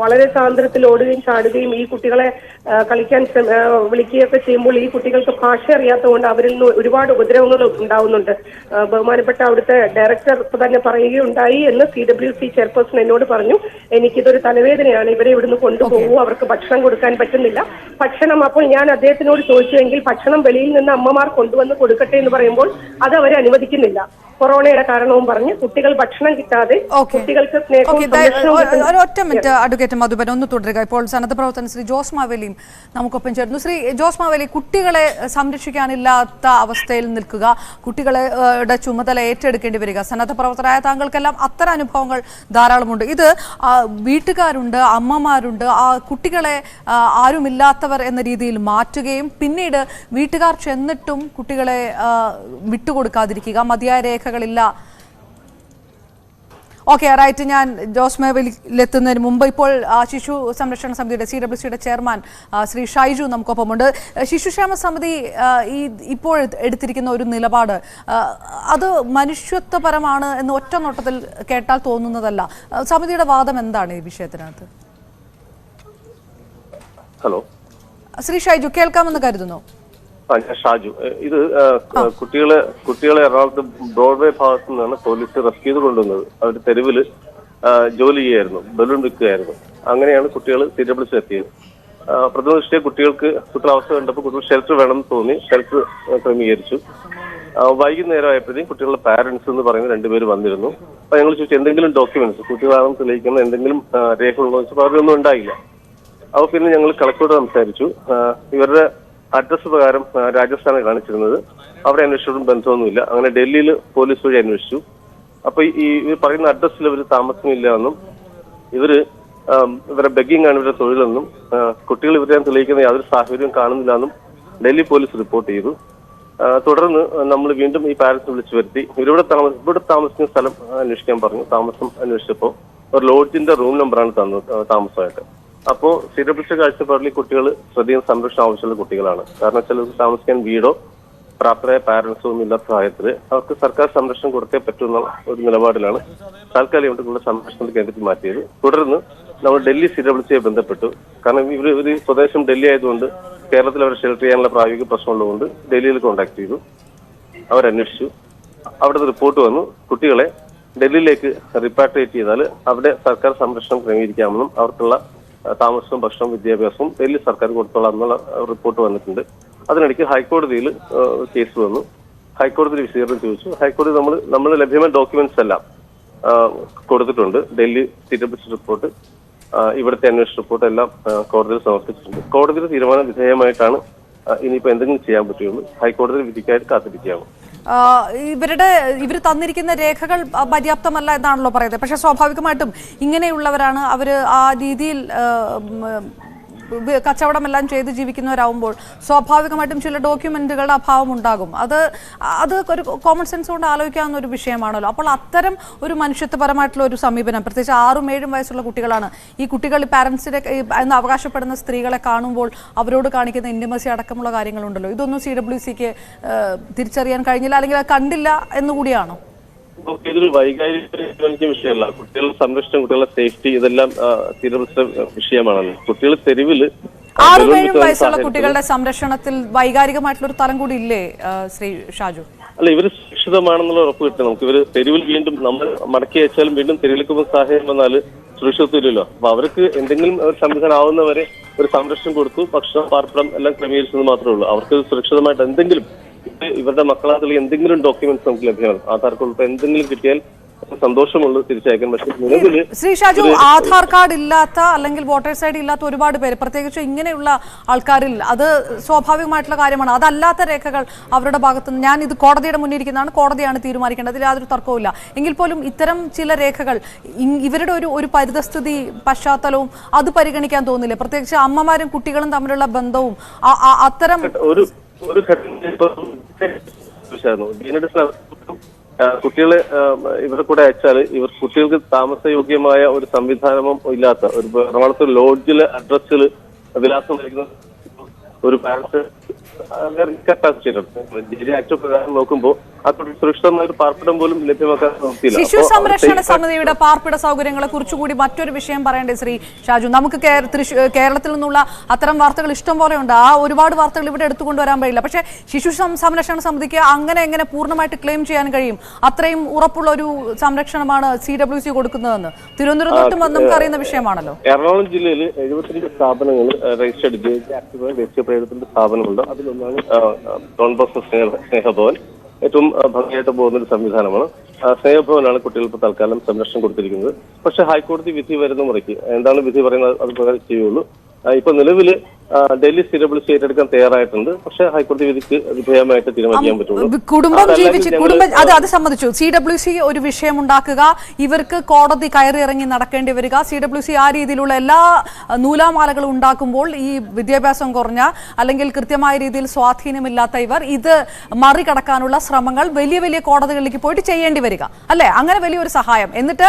വളരെ സാന്ദ്രത്തിൽ ഓടുകയും ചാടുകയും ഈ കുട്ടികളെ കളിക്കാൻ വിളിക്കുകയൊക്കെ ചെയ്യുമ്പോൾ ഈ കുട്ടികൾക്ക് ഭാഷ അറിയാത്തതുകൊണ്ട് അവരിൽ നിന്ന് ഒരുപാട് ഉപദ്രവങ്ങൾ ഉണ്ടാവുന്നുണ്ട്. ബഹുമാനപ്പെട്ട അവിടുത്തെ ഡയറക്ടർ തന്നെ പറയുകയുണ്ടായി എന്ന് CWC ചെയർപേഴ്സൺ എന്നോട് പറഞ്ഞു. എനിക്കിതൊരു തലവേദനയാണ്, ഇവരെ ഇവിടുന്ന് കൊണ്ടുപോകൂ, അവർക്ക് ഭക്ഷണം കൊടുക്കാൻ പറ്റുന്നില്ല. ഭക്ഷണം, അപ്പോൾ ഞാൻ അദ്ദേഹത്തിനോട് ചോദിച്ചുവെങ്കിൽ ഭക്ഷണം വെളിയിൽ നിന്ന് അമ്മമാർ കൊണ്ടുവന്ന് കൊടുക്കട്ടെ എന്ന് പറയുമ്പോൾ അത് അവരെ അനുവദിക്കുന്നില്ല. കൊറോണയുടെ കാരണവും പറഞ്ഞ് കുട്ടികൾ ഭക്ഷണം കിട്ടാതെ കുട്ടികൾക്ക് ഒറ്റ മിനിറ്റ് അഡ്വക്കേറ്റ് മധുബൻ ഒന്ന് തുടരുക. ഇപ്പോൾ സന്നദ്ധ പ്രവർത്തകൻ ശ്രീ ജോസ് മാവേലിയും നമുക്കൊപ്പം ചേർന്നു. ശ്രീ ജോസ് മാവേലി, കുട്ടികളെ സംരക്ഷിക്കാനില്ലാത്ത അവസ്ഥയിൽ നിൽക്കുക, കുട്ടികളെ ചുമതല ഏറ്റെടുക്കേണ്ടി വരിക, സന്നദ്ധ പ്രവർത്തകരായ താങ്കൾക്കെല്ലാം അത്തരം അനുഭവങ്ങൾ ധാരാളമുണ്ട്. ഇത് വീട്ടുകാരുണ്ട്, അമ്മമാരുണ്ട്, കുട്ടികളെ ആരുമില്ലാത്തവർ എന്ന രീതിയിൽ മാറ്റുകയും പിന്നീട് വീട്ടുകാർ ചെന്നിട്ടും കുട്ടികളെ വിട്ടുകൊടുക്കാതിരിക്കുക, മതിയായ രേഖകളില്ല. Okay, right. ഞാൻ ജോസ്മേവിലെത്തുന്നതിന് മുമ്പ് ഇപ്പോൾ ശിശു സംരക്ഷണ സമിതിയുടെ CWCയുടെ ചെയർമാൻ ശ്രീ ഷൈജു നമുക്കൊപ്പമുണ്ട്. ശിശുക്ഷേമ സമിതി ഇപ്പോൾ എടുത്തിരിക്കുന്ന ഒരു നിലപാട് അത് മനുഷ്യത്വപരമാണ് എന്ന് ഒറ്റ നോട്ടത്തിൽ കേട്ടാൽ തോന്നുന്നതല്ല. സമിതിയുടെ വാദം എന്താണ് ഈ വിഷയത്തിനകത്ത്? ഹലോ ശ്രീ ഷൈജു, കേൾക്കാമെന്ന് കരുതുന്നു. ഞാൻ ഷാജു. ഇത് കുട്ടികളെ എറണാകുളത്ത് ബ്രോഡ്വേ ഭാഗത്തു നിന്നാണ് പോലീസ് റെസ്ക്യൂ ചെയ്ത് കൊണ്ടുവന്നത്. അവർ തെരുവിൽ ജോലി ചെയ്യായിരുന്നു, ബലൂൺ വിൽക്കുകയായിരുന്നു. അങ്ങനെയാണ് കുട്ടികൾ CWC എത്തിയത്. പ്രഥമ ദൃഷ്ടിയെ കുട്ടികളുടെ അവസ്ഥ കണ്ടപ്പോൾ കുട്ടികൾ ഷെൽട്ടർ വേണമെന്ന് തോന്നി ഷെൽട്ടർ ക്രമീകരിച്ചു. വൈകുന്നേരം ആയപ്പോഴത്തേക്കും കുട്ടികളുടെ പാരന്റ്സ് എന്ന് പറയുന്ന 2 പേര് വന്നിരുന്നു. അപ്പൊ ഞങ്ങൾ ചോദിച്ചു എന്തെങ്കിലും ഡോക്യുമെന്റ്സ് കുട്ടികളാണെന്ന് തെളിയിക്കുന്ന എന്തെങ്കിലും രേഖകളുണ്ടോ എന്ന് വെച്ചപ്പോൾ അവരൊന്നും ഉണ്ടായില്ല. അപ്പൊ പിന്നെ ഞങ്ങൾ കളക്ടറോട് സംസാരിച്ചു. ഇവരുടെ അഡ്രസ് പ്രകാരം രാജസ്ഥാനെ കാണിച്ചിരുന്നത്. അവിടെ അന്വേഷിച്ചിട്ടും ബന്ധമൊന്നുമില്ല. അങ്ങനെ ഡൽഹിയിൽ പോലീസ് വഴി അന്വേഷിച്ചു. അപ്പൊ ഇവർ പറയുന്ന അഡ്രസ്സിൽ ഇവർ താമസമില്ല എന്നും ഇവരെ ബെഗിങ് ആണ് ഇവരുടെ തൊഴിലെന്നും കുട്ടികൾ ഇവരെ തെളിയിക്കുന്ന യാതൊരു സാഹചര്യവും കാണുന്നില്ല എന്നും ഡൽഹി പോലീസ് റിപ്പോർട്ട് ചെയ്തു. തുടർന്ന് നമ്മൾ വീണ്ടും ഈ പാരന്റ്സ് വിളിച്ചു വരുത്തി ഇവിടെ താമസിക്കുന്ന സ്ഥലം അന്വേഷിക്കാൻ പറഞ്ഞു. താമസം അന്വേഷിച്ചപ്പോൾ ഒരു ലോഡ്ജിന്റെ റൂം നമ്പറാണ് താമസമായിട്ട്. അപ്പോ CWC കാഴ്ചപ്പാടിൽ കുട്ടികൾ ശ്രദ്ധയും സംരക്ഷണം ആവശ്യമുള്ള കുട്ടികളാണ്. കാരണം ചിലർക്ക് താമസിക്കാൻ വീടോ പ്രാപ്തരായ പാരന്റ്സോ ഒന്നും ഇല്ലാത്ത സാഹചര്യത്തിൽ അവർക്ക് സർക്കാർ സംരക്ഷണം കൊടുത്തേ പറ്റുന്ന ഒരു നിലപാടിലാണ് താൽക്കാലിക സംരക്ഷണ കേന്ദ്രത്തിൽ മാറ്റിയത്. തുടർന്ന് നമ്മൾ ഡൽഹി CWCയെ ബന്ധപ്പെട്ടു. കാരണം ഇവർ സ്വദേശം ഡൽഹി ആയതുകൊണ്ട് കേരളത്തിൽ അവരെ ഷെൽട്ടർ ചെയ്യാനുള്ള പ്രായോഗിക പ്രശ്നമുള്ളതുകൊണ്ട് ഡൽഹിയിൽ കോൺടാക്ട് ചെയ്തു. അവരന്വേഷിച്ചു. അവിടുത്തെ റിപ്പോർട്ട് വന്നു കുട്ടികളെ ഡൽഹിയിലേക്ക് റിപ്പാട്രിയേറ്റ് ചെയ്താൽ അവിടെ സർക്കാർ സംരക്ഷണം ക്രമീകരിക്കാമെന്നും അവർക്കുള്ള താമസവും ഭക്ഷണവും വിദ്യാഭ്യാസവും ഡൽഹി സർക്കാർ കൊടുത്തോളാം എന്നുള്ള റിപ്പോർട്ട് വന്നിട്ടുണ്ട്. അതിനിടയ്ക്ക് ഹൈക്കോടതിയിൽ കേസ് വന്നു. ഹൈക്കോടതിയിൽ വിശദീകരണം ചോദിച്ചു. ഹൈക്കോടതി നമ്മൾ ലഭ്യമായ ഡോക്യുമെന്റ്സ് എല്ലാം കൊടുത്തിട്ടുണ്ട്. ഡൽഹി CWC റിപ്പോർട്ട്, ഇവിടുത്തെ അന്വേഷണ റിപ്പോർട്ട് എല്ലാം കോടതിയിൽ സമർപ്പിച്ചിട്ടുണ്ട്. കോടതിയുടെ തീരുമാനം വിധേയമായിട്ടാണ് ഇനിയിപ്പോ എന്തെങ്കിലും ചെയ്യാൻ പറ്റുള്ളൂ. ഹൈക്കോടതി വിധിക്കായിട്ട് കാത്തിരിക്കുകയാണ്. ഇവർ തന്നിരിക്കുന്ന രേഖകൾ പര്യാപ്തമല്ല എന്നാണല്ലോ പറയുന്നത്. പക്ഷെ സ്വാഭാവികമായിട്ടും ഇങ്ങനെയുള്ളവരാണ് അവർ ആ രീതിയിൽ കച്ചവടമെല്ലാം ചെയ്ത് ജീവിക്കുന്നവരാകുമ്പോൾ സ്വാഭാവികമായിട്ടും ചില ഡോക്യുമെന്റുകളുടെ അഭാവം ഉണ്ടാകും. അത് ഒരു കോമൺ സെൻസ് കൊണ്ട് ആലോചിക്കാവുന്ന ഒരു വിഷയമാണല്ലോ. അപ്പോൾ അത്തരം ഒരു മനുഷ്യത്വപരമായിട്ടുള്ള ഒരു സമീപനം, പ്രത്യേകിച്ച് 6-7 വയസ്സുള്ള കുട്ടികളാണ് ഈ കുട്ടികൾ. പാരന്റ്സിനെ എന്ന് അവകാശപ്പെടുന്ന സ്ത്രീകളെ കാണുമ്പോൾ അവരോട് കാണിക്കുന്ന ഇന്റിമസി അടക്കമുള്ള കാര്യങ്ങളുണ്ടല്ലോ. ഇതൊന്നും CWCക്ക് തിരിച്ചറിയാൻ കഴിഞ്ഞില്ല, അല്ലെങ്കിൽ അത് കണ്ടില്ല എന്നുകൂടിയാണോ? ഇതൊരു വൈകാരിക വിഷയമല്ല. കുട്ടികളുടെ സംരക്ഷണം, കുട്ടികളുടെ സേഫ്റ്റി ഇതെല്ലാം CWC വിഷയമാണല്ലോ. കുട്ടികൾ തെരുവില് 6-7 വയസ്സുള്ള കുട്ടികളുടെ സംരക്ഷണത്തിൽ വൈകാരികമായിട്ടുള്ള ഒരു തലം കൂടി ഇല്ലേ ശ്രീ ഷാജു? അല്ല, ഇവര് സുരക്ഷിതമാണെന്നുള്ള ഉറപ്പ് കിട്ടും നമുക്ക്. ഇവര് തെരുവിൽ വീണ്ടും നമ്മൾ മടക്കി അയച്ചാലും വീണ്ടും തെരുവിലേക്ക് പോകുന്ന സാഹചര്യം വന്നാൽ സുരക്ഷിതത്വം ഇല്ലല്ലോ. അപ്പൊ അവർക്ക് എന്തെങ്കിലും ഒരു സംവിധാനം ആവുന്നവരെ ഒരു സംരക്ഷണം കൊടുത്തു, ഭക്ഷണം പാർപ്പിടം എല്ലാം ക്രമീകരിച്ചത് മാത്രമേ ഉള്ളൂ. അവർക്ക് സുരക്ഷിതമായിട്ട് എന്തെങ്കിലും ഇവരുടെ മക്കളാതിൽ എന്തെങ്കിലും ഡോക്യുമെന്റ്സ് നമുക്ക് ലഭ്യമാണ്. ആധാർ കാർഡ് എന്തെങ്കിലും കിട്ടിയാൽ സന്തോഷമുള്ളത് തിരിച്ചയക്കാൻ. പക്ഷേ നിലവിൽ ശ്രീ ഷാജു, ആധാർ കാർഡ് ഇല്ലാത്ത അല്ലെങ്കിൽ വോട്ടേഴ്സ് ഐഡി ഇല്ലാത്ത ഒരുപാട് പേര്, പ്രത്യേകിച്ച് ഇങ്ങനെയുള്ള ആൾക്കാരിൽ അത് സ്വാഭാവികമായിട്ടുള്ള കാര്യമാണ്. അതല്ലാത്ത രേഖകൾ അവരുടെ ഭാഗത്തുനിന്ന്, ഞാൻ ഇത് കോടതിയുടെ മുന്നിൽ ഇരിക്കുന്നതാണ്, കോടതിയാണ് തീരുമാനിക്കേണ്ടത്, അതിൽ യാതൊരു തർക്കവുമില്ല. എങ്കിൽ പോലും ഇത്തരം ചില രേഖകൾ ഇവരുടെ ഒരു പരിതസ്ഥിതി പശ്ചാത്തലവും അത് പരിഗണിക്കാൻ തോന്നില്ലേ? പ്രത്യേകിച്ച് അമ്മമാരും കുട്ടികളും തമ്മിലുള്ള ബന്ധവും അത്തരം ഒരു കുട്ടികളെ ഇവരുടെ കൂടെ അയച്ചാൽ കുട്ടികൾക്ക് താമസയോഗ്യമായ ഒരു സംവിധാനമോ ഇല്ലാത്ത ഒരു എറണാകുളത്ത് ലോഡ്ജിലെ അഡ്രസ്സിൽ വിലാസം നൽകുന്ന ഒരു പാരന്റ് ആക്ട് പ്രകാരം നോക്കുമ്പോൾ സുരക്ഷിതമായ ഒരു പാർപ്പിടം പോലും ലഭ്യമാക്കാൻ നോക്കിയില്ല. ശിശു സംരക്ഷണ സമിതിയുടെ പാർപ്പിട സൗകര്യങ്ങളെ കുറിച്ചുകൂടി മറ്റൊരു വിഷയം പറയേണ്ടത് ശ്രീ ഷാജു. നമുക്ക് കേരളത്തിൽ നിന്നുള്ള അത്തരം വാർത്തകൾ ഇഷ്ടം പോലെ ഉണ്ട്. ആ ഒരുപാട് വാർത്തകൾ ഇവിടെ എടുത്തുകൊണ്ടുവരാൻ കഴിയില്ല. പക്ഷേ ശിശു സംരക്ഷണ സമിതിക്ക് എങ്ങനെ പൂർണ്ണമായിട്ട് ക്ലെയിം ചെയ്യാൻ കഴിയും? അത്രയും ഉറപ്പുള്ള ഒരു സംരക്ഷണമാണ് CWC കൊടുക്കുന്നതെന്ന് തിരുവനന്തപുരത്തും നമുക്ക് അറിയുന്ന വിഷയമാണല്ലോ. എറണാകുളം ജില്ലയിൽ 75 സ്ഥാപനങ്ങൾ രജിസ്റ്റർഡ് ദേശീയ പ്രയോജനത്തിന്റെ സ്ഥാപനമുണ്ട്. അതിലൊന്നാണ് ഡോൺ ബോസ്കോ സ്നേഹഭവൻ. ഏറ്റവും ഭംഗിയായിട്ട് പോകുന്ന ഒരു സംവിധാനമാണ്. സ്നേഹഭവനാണ് കുട്ടികൾക്ക് തൽക്കാലം സംരക്ഷണം കൊടുത്തിരിക്കുന്നത്. പക്ഷെ ഹൈക്കോടതി വിധി വരുന്ന മുറയ്ക്ക് എന്താണ് വിധി പറയുന്നത് അത് പ്രകാരം ചെയ്യുള്ളൂ. ഇപ്പൊ നിലവില് ഡൽഹി CWC ഏറ്റെടുക്കാൻ തയ്യാറായിട്ടുണ്ട്. പക്ഷേ ഹൈക്കോടതി വിധിക്ക് വിധേയമായിട്ട് തീരുമാനിക്കാൻ പറ്റുള്ളൂ. കുടുംബം അത് സമ്മതിച്ചു. CWC ഒരു വിഷയം ഉണ്ടാക്കുക, ഇവർക്ക് കോടതി കയറി ഇറങ്ങി നടക്കേണ്ടി വരിക. CWC ആ രീതിയിലുള്ള എല്ലാ നൂലാമാലകളും ഉണ്ടാക്കുമ്പോൾ ഈ വിദ്യാഭ്യാസം കുറഞ്ഞ അല്ലെങ്കിൽ കൃത്യമായ രീതിയിൽ സ്വാധീനമില്ലാത്ത ഇവർ ഇത് മറികടക്കാനുള്ള ശ്രമങ്ങൾ വലിയ വലിയ കോടതികളിലേക്ക് പോയിട്ട് ചെയ്യേണ്ടി വരിക അല്ലെ? അങ്ങനെ വലിയൊരു സഹായം, എന്നിട്ട്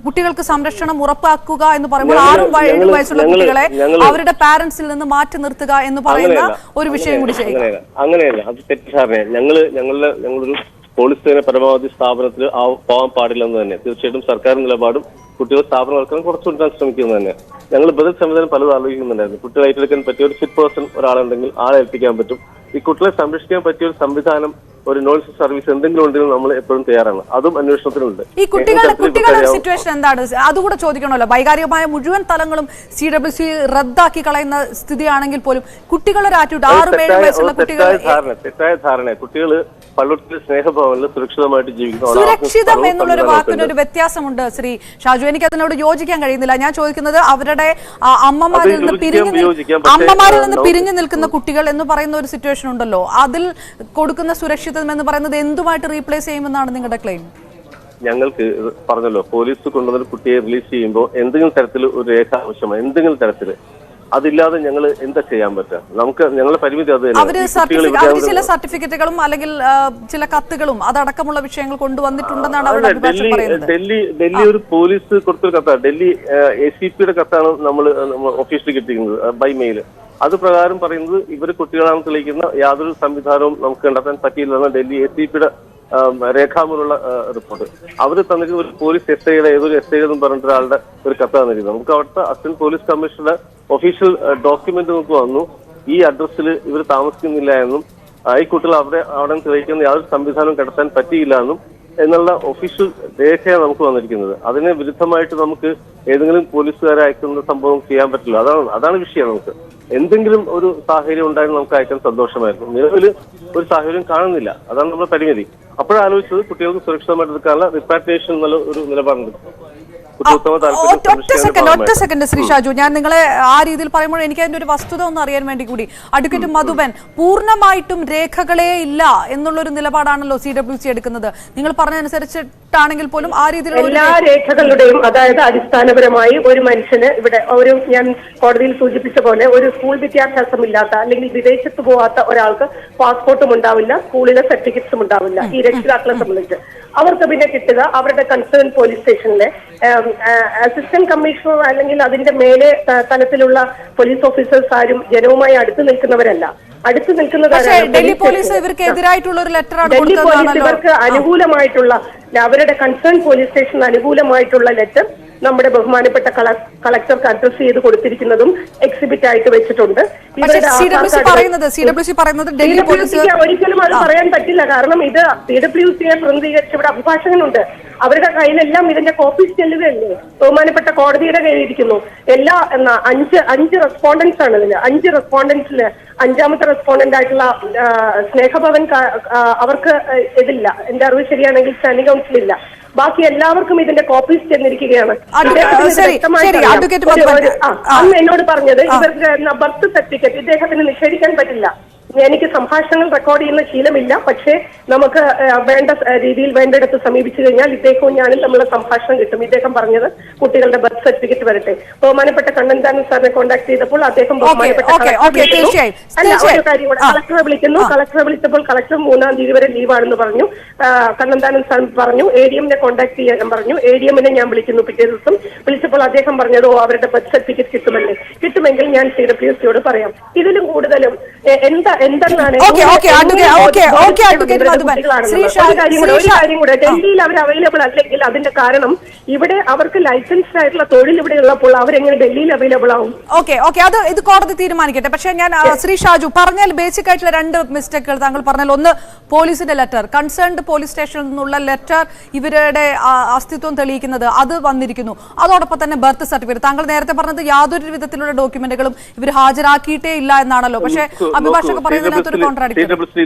കുട്ടികൾക്ക് സംരക്ഷണം ഉറപ്പാക്കുക എന്ന് പറയുമ്പോൾ 6-7 വയസ്സുള്ള കുട്ടികളെ അവരുടെ പാരന്റ്സിൽ നിന്ന് മാറ്റി നിർത്തുക എന്ന് പറയുന്ന ഒരു വിഷയം കൂടി ചെയ്യുക. അങ്ങനെയല്ല, അത് തെറ്റിദ്ധാരണയാണ്. ഞങ്ങളൊരു പോലീസ് സേന പരമാവധി സ്ഥാപനത്തിൽ പോകാൻ പാടില്ലെന്ന് തന്നെ തീർച്ചയായിട്ടും സർക്കാർ നിലപാടും കുട്ടികൾ സ്ഥാപനങ്ങൾക്കും കുറച്ചുകൊണ്ടുവരാൻ ശ്രമിക്കുന്നത് തന്നെ. ഞങ്ങൾ ബദൽ സംവിധാനം പലതും ആലോചിക്കുന്നുണ്ടായിരുന്നു. കുട്ടികളെ ഏറ്റെടുക്കാൻ പറ്റിയ ഒരു ഫിറ്റ് പേഴ്സൺ ഒരാളുണ്ടെങ്കിൽ ആളെ ഏൽപ്പിക്കാൻ പറ്റും. ഈ കുട്ടികളെ സംരക്ഷിക്കാൻ പറ്റിയ ഒരു സംവിധാനം, ഒരു നോളജ് സർവീസ് എന്തെങ്കിലും ഉണ്ടെങ്കിൽ നമ്മൾ എപ്പോഴും തയ്യാറാണ്. അതും അന്വേഷണത്തിനുണ്ട്. ഈ കുട്ടികളുടെ സിറ്റുവേഷൻ എന്താണ് അതുകൂടെ ചോദിക്കണമല്ലോ. വൈകാരികമായ മുഴുവൻ തലങ്ങളും CWC റദ്ദാക്കി കളയുന്ന സ്ഥിതിയാണെങ്കിൽ പോലും കുട്ടികളുടെ ആറ്റിറ്റ്യൂഡ് 6-7 വയസ്സുള്ള തെറ്റായ ധാരണ. കുട്ടികൾ പള്ളുട്ടിലെ സ്നേഹഭവനിൽ സുരക്ഷിതമായിട്ട് ജീവിക്കുന്നു. സുരക്ഷിതം എന്നുള്ളൊരു വാക്കിനൊരു വ്യത്യാസമുണ്ട് ശ്രീ ഷാജു. എനിക്ക് അതിനോട് യോജിക്കാൻ കഴിയുന്നില്ല. ഞാൻ ചോദിക്കുന്നത് അവരുടെ അമ്മമാരിൽ നിന്ന് പിരിഞ്ഞു നിൽക്കുന്ന കുട്ടികൾ എന്ന് പറയുന്ന ഒരു സിറ്റുവേഷൻ ഉണ്ടല്ലോ, അതിൽ കൊടുക്കുന്ന സുരക്ഷിതം എന്ന് പറയുന്നത് എന്തുമായിട്ട് റീപ്ലേസ് ചെയ്യുമെന്നാണ് നിങ്ങളുടെ ക്ലെയിം? ഞങ്ങൾക്ക് പറഞ്ഞല്ലോ, പോലീസ് കൊണ്ടുവന്ന കുട്ടിയെ റിലീസ് ചെയ്യുമ്പോൾ എന്തെങ്കിലും തരത്തിൽ ഒരു രേഖ ആവശ്യമാണ്. എന്തെങ്കിലും തരത്തിൽ അതില്ലാതെ ഞങ്ങൾ എന്താ ചെയ്യാൻ പറ്റുക? നമുക്ക് ഞങ്ങളുടെ പരിമിതി അത് തന്നെ. ചില സർട്ടിഫിക്കറ്റുകളും അല്ലെങ്കിൽ ചില കത്തുകളും അതടക്കമുള്ള വിഷയങ്ങൾ കൊണ്ടുവന്നിട്ടുണ്ടെന്നാണ് ഡൽഹി ഒരു പോലീസ് കൊടുത്തൊരു കത്താണ്. ഡൽഹി ACPയുടെ കത്താണ് നമ്മൾ ഒഫീഷ്യലി കിട്ടിയിരിക്കുന്നത് ബൈ മെയിൽ. അത് പ്രകാരം പറയുന്നത് ഇവർ കുട്ടികളാണെന്ന് തെളിയിക്കുന്ന യാതൊരു സംവിധാനവും നമുക്ക് കണ്ടെത്താൻ പറ്റിയില്ലെന്ന് ഡൽഹി ACPയുടെ രേഖാമൂലമുള്ള റിപ്പോർട്ട്. അവർ തന്നിട്ട് ഒരു പോലീസ് ഏതൊരു SI എന്ന് പറഞ്ഞിട്ട് ഒരാളുടെ ഒരു കത്ത് തന്നിരിക്കുന്നത്. നമുക്ക് അവിടുത്തെ അസിസ്റ്റന്റ് പോലീസ് കമ്മീഷണറുടെ ഒഫീഷ്യൽ ഡോക്യുമെന്റ് നമുക്ക് വന്നു. ഈ അഡ്രസ്സിൽ ഇവർ താമസിക്കുന്നില്ല എന്നും ഈ കുട്ടികൾ അവിടെ തെളിയിക്കുന്ന യാതൊരു സംവിധാനവും കണ്ടെത്താൻ പറ്റിയില്ല എന്നും എന്നുള്ള ഒഫീഷ്യൽ രേഖയാണ് നമുക്ക് വന്നിരിക്കുന്നത്. അതിന് വിരുദ്ധമായിട്ട് നമുക്ക് ഏതെങ്കിലും പോലീസുകാരെ അയക്കുന്ന സംഭവം ചെയ്യാൻ പറ്റില്ല. അതാണ് വിഷയം. നമുക്ക് എന്തെങ്കിലും ഒരു സാഹചര്യം ഉണ്ടായാലും നമുക്ക് അയക്കാൻ സന്തോഷമായിരുന്നു. നിലവിൽ ഒരു സാഹചര്യം കാണുന്നില്ല. അതാണ് നമ്മുടെ പരിമിതി. അപ്പോഴാലോചിച്ചത് കുട്ടികൾക്ക് സുരക്ഷിതമായിട്ട് എടുക്കാനുള്ള റിപ്പാട്രിയേഷൻ എന്നുള്ള ഒരു നിലപാടുണ്ട്. ഒറ്റ സെക്കൻഡ് ശ്രീ ഷാജു, ഞാൻ നിങ്ങളെ ആ രീതിയിൽ പറയുമ്പോൾ എനിക്ക് അതിന്റെ ഒരു വസ്തുത ഒന്ന് അറിയാൻ വേണ്ടി കൂടി. അഡ്വക്കേറ്റ് മധുബൻ, പൂർണ്ണമായിട്ടും രേഖകളേ ഇല്ല എന്നുള്ളൊരു നിലപാടാണല്ലോ CWC എടുക്കുന്നത്. നിങ്ങൾ പറഞ്ഞതനുസരിച്ചിട്ടാണെങ്കിൽ പോലും ആ രീതിയിലുള്ള എല്ലാ രേഖകളുടെയും, അതായത് അടിസ്ഥാനപരമായി ഒരു മനുഷ്യന് ഇവിടെ ഞാൻ കോടതിയിൽ സൂചിപ്പിച്ച പോലെ ഒരു സ്കൂൾ വിദ്യാഭ്യാസമില്ലാത്ത അല്ലെങ്കിൽ വിദേശത്ത് പോവാത്ത ഒരാൾക്ക് പാസ്പോർട്ടും ഉണ്ടാവില്ല, സ്കൂളിലെ സർട്ടിഫിക്കറ്റ്സും ഉണ്ടാവില്ല. ഈ രക്ഷിതാക്കളെ സംബന്ധിച്ച് അവർക്ക് പിന്നെ കിട്ടുക അവരുടെ കൺസേൺ പോലീസ് സ്റ്റേഷനിലെ അസിസ്റ്റന്റ് കമ്മീഷണർ അല്ലെങ്കിൽ അതിന്റെ മേലെ തലത്തിലുള്ള പോലീസ് ഓഫീസേഴ്സ് ആരും ജനവുമായി അടുത്ത് നിൽക്കുന്നവരല്ല. അടുത്ത് നിൽക്കുന്നവരാണ് ഡൽഹി പോലീസ് ഇവർക്ക് എതിരായിട്ടുള്ള ഒരു ലെറ്ററാണ് ഡൽഹി പോലീസ് ഇവർക്ക് അനുകൂലമായിട്ടുള്ള അവരുടെ കൺസേൺ പോലീസ് സ്റ്റേഷന് അനുകൂലമായിട്ടുള്ള ലെറ്റർ നമ്മുടെ ബഹുമാനപ്പെട്ട കളക്ടർക്ക് അഡ്രസ് ചെയ്ത് കൊടുത്തിരിക്കുന്നതും എക്സിബിറ്റ് ആയിട്ട് വെച്ചിട്ടുണ്ട്. ഒരിക്കലും അത് പറയാൻ പറ്റില്ല. കാരണം ഇത് CWCയെ പ്രതിനിധീകരിച്ച് ഇവിടെ അഭിഭാഷകനുണ്ട്. അവരുടെ കയ്യിലെല്ലാം ഇതിന്റെ കോപ്പീസ് ചെല്ലുകയല്ലേ, ബഹുമാനപ്പെട്ട കോടതിയുടെ കയ്യിലിരിക്കുന്നു. എല്ലാ 5 റെസ്പോണ്ടൻസ് ആണ് ഇതില്. 5 റെസ്പോണ്ടൻസില് 5ാമത്തെ റെസ്പോണ്ടന്റ് ആയിട്ടുള്ള സ്നേഹഭവൻ അവർക്ക് ഇതില്ല. എന്റെ അറിവ് ശരിയാണെങ്കിൽ സ്റ്റാൻഡിംഗ് കൗൺസിലില്ല. ബാക്കി എല്ലാവർക്കും ഇതിന്റെ കോപ്പീസ് ചെന്നിരിക്കുകയാണ്. അന്ന് എന്നോട് പറഞ്ഞത് ഇവർക്ക് ബർത്ത് സർട്ടിഫിക്കറ്റ് ഇദ്ദേഹത്തിന് നിഷേധിക്കാൻ പറ്റില്ല. എനിക്ക് സംഭാഷണങ്ങൾ റെക്കോർഡ് ചെയ്യുന്ന ശീലമില്ല. പക്ഷേ നമുക്ക് വേണ്ട രീതിയിൽ വേണ്ടിടത്ത് സമീപിച്ചു കഴിഞ്ഞാൽ ഇദ്ദേഹവും ഞാനും തമ്മിലുള്ള സംഭാഷണം കിട്ടും. ഇദ്ദേഹം പറഞ്ഞത് കുട്ടികളുടെ ബർത്ത് സർട്ടിഫിക്കറ്റ് വരട്ടെ. ബഹുമാനപ്പെട്ട കണ്ണന്താനം സാറിനെ കോൺടാക്ട് ചെയ്തപ്പോൾ അദ്ദേഹം ബഹുമാനപ്പെട്ട ഒരു കാര്യം കൂടെ കളക്ടറെ വിളിക്കുന്നു. കളക്ടറെ വിളിച്ചപ്പോൾ കളക്ടർ 3-ാം തീയതി വരെ ലീവാണെന്ന് പറഞ്ഞു. കണ്ണന്താനം സാർ പറഞ്ഞു ADMനെ കോൺടാക്ട് ചെയ്യാൻ പറഞ്ഞു. ADMനെ ഞാൻ വിളിക്കുന്നു. പിറ്റേ ദിവസം വിളിച്ചപ്പോൾ അദ്ദേഹം പറഞ്ഞത് അവരുടെ ബർത്ത് സർട്ടിഫിക്കറ്റ് കിട്ടുമെങ്കിൽ ഞാൻ CWCയോട് പറയാം. ഇതിലും കൂടുതലും എന്തെന്നാണ് ഡൽഹിയിൽ അവർ അവൈലബിൾ അല്ലെങ്കിൽ അതിന്റെ കാരണം ഇവിടെ അവർക്ക് ലൈസൻസ്ഡ് ആയിട്ടുള്ള തൊഴിൽ ഇവിടെ ഉള്ളപ്പോൾ അവരെങ്ങനെ ഡൽഹിയിൽ അവൈലബിൾ ആവും? ഇത് കോടതി തീരുമാനിക്കട്ടെ. പക്ഷേ ഞാൻ ശ്രീ ഷാജു പറഞ്ഞാൽ ബേസിക് ആയിട്ടുള്ള 2 മിസ്റ്റേക്കുകൾ താങ്കൾ പറഞ്ഞാൽ, ഒന്ന് പോലീസിന്റെ ലെറ്റർ, കൺസേൺഡ് പോലീസ് സ്റ്റേഷനിൽ നിന്നുള്ള ലെറ്റർ ഇവരുടെ അസ്തിത്വം തെളിയിക്കുന്നത് അത് വന്നിരിക്കുന്നു. അതോടൊപ്പം തന്നെ ബർത്ത് സർട്ടിഫിക്കറ്റ്, താങ്കൾ നേരത്തെ പറഞ്ഞത് യാതൊരു വിധത്തിലുള്ള ഡോക്യുമെന്റുകളും ഇവർ ഹാജരാക്കിയിട്ടേ ഇല്ല എന്നാണല്ലോ. പക്ഷേ അഭിഭാഷക CWC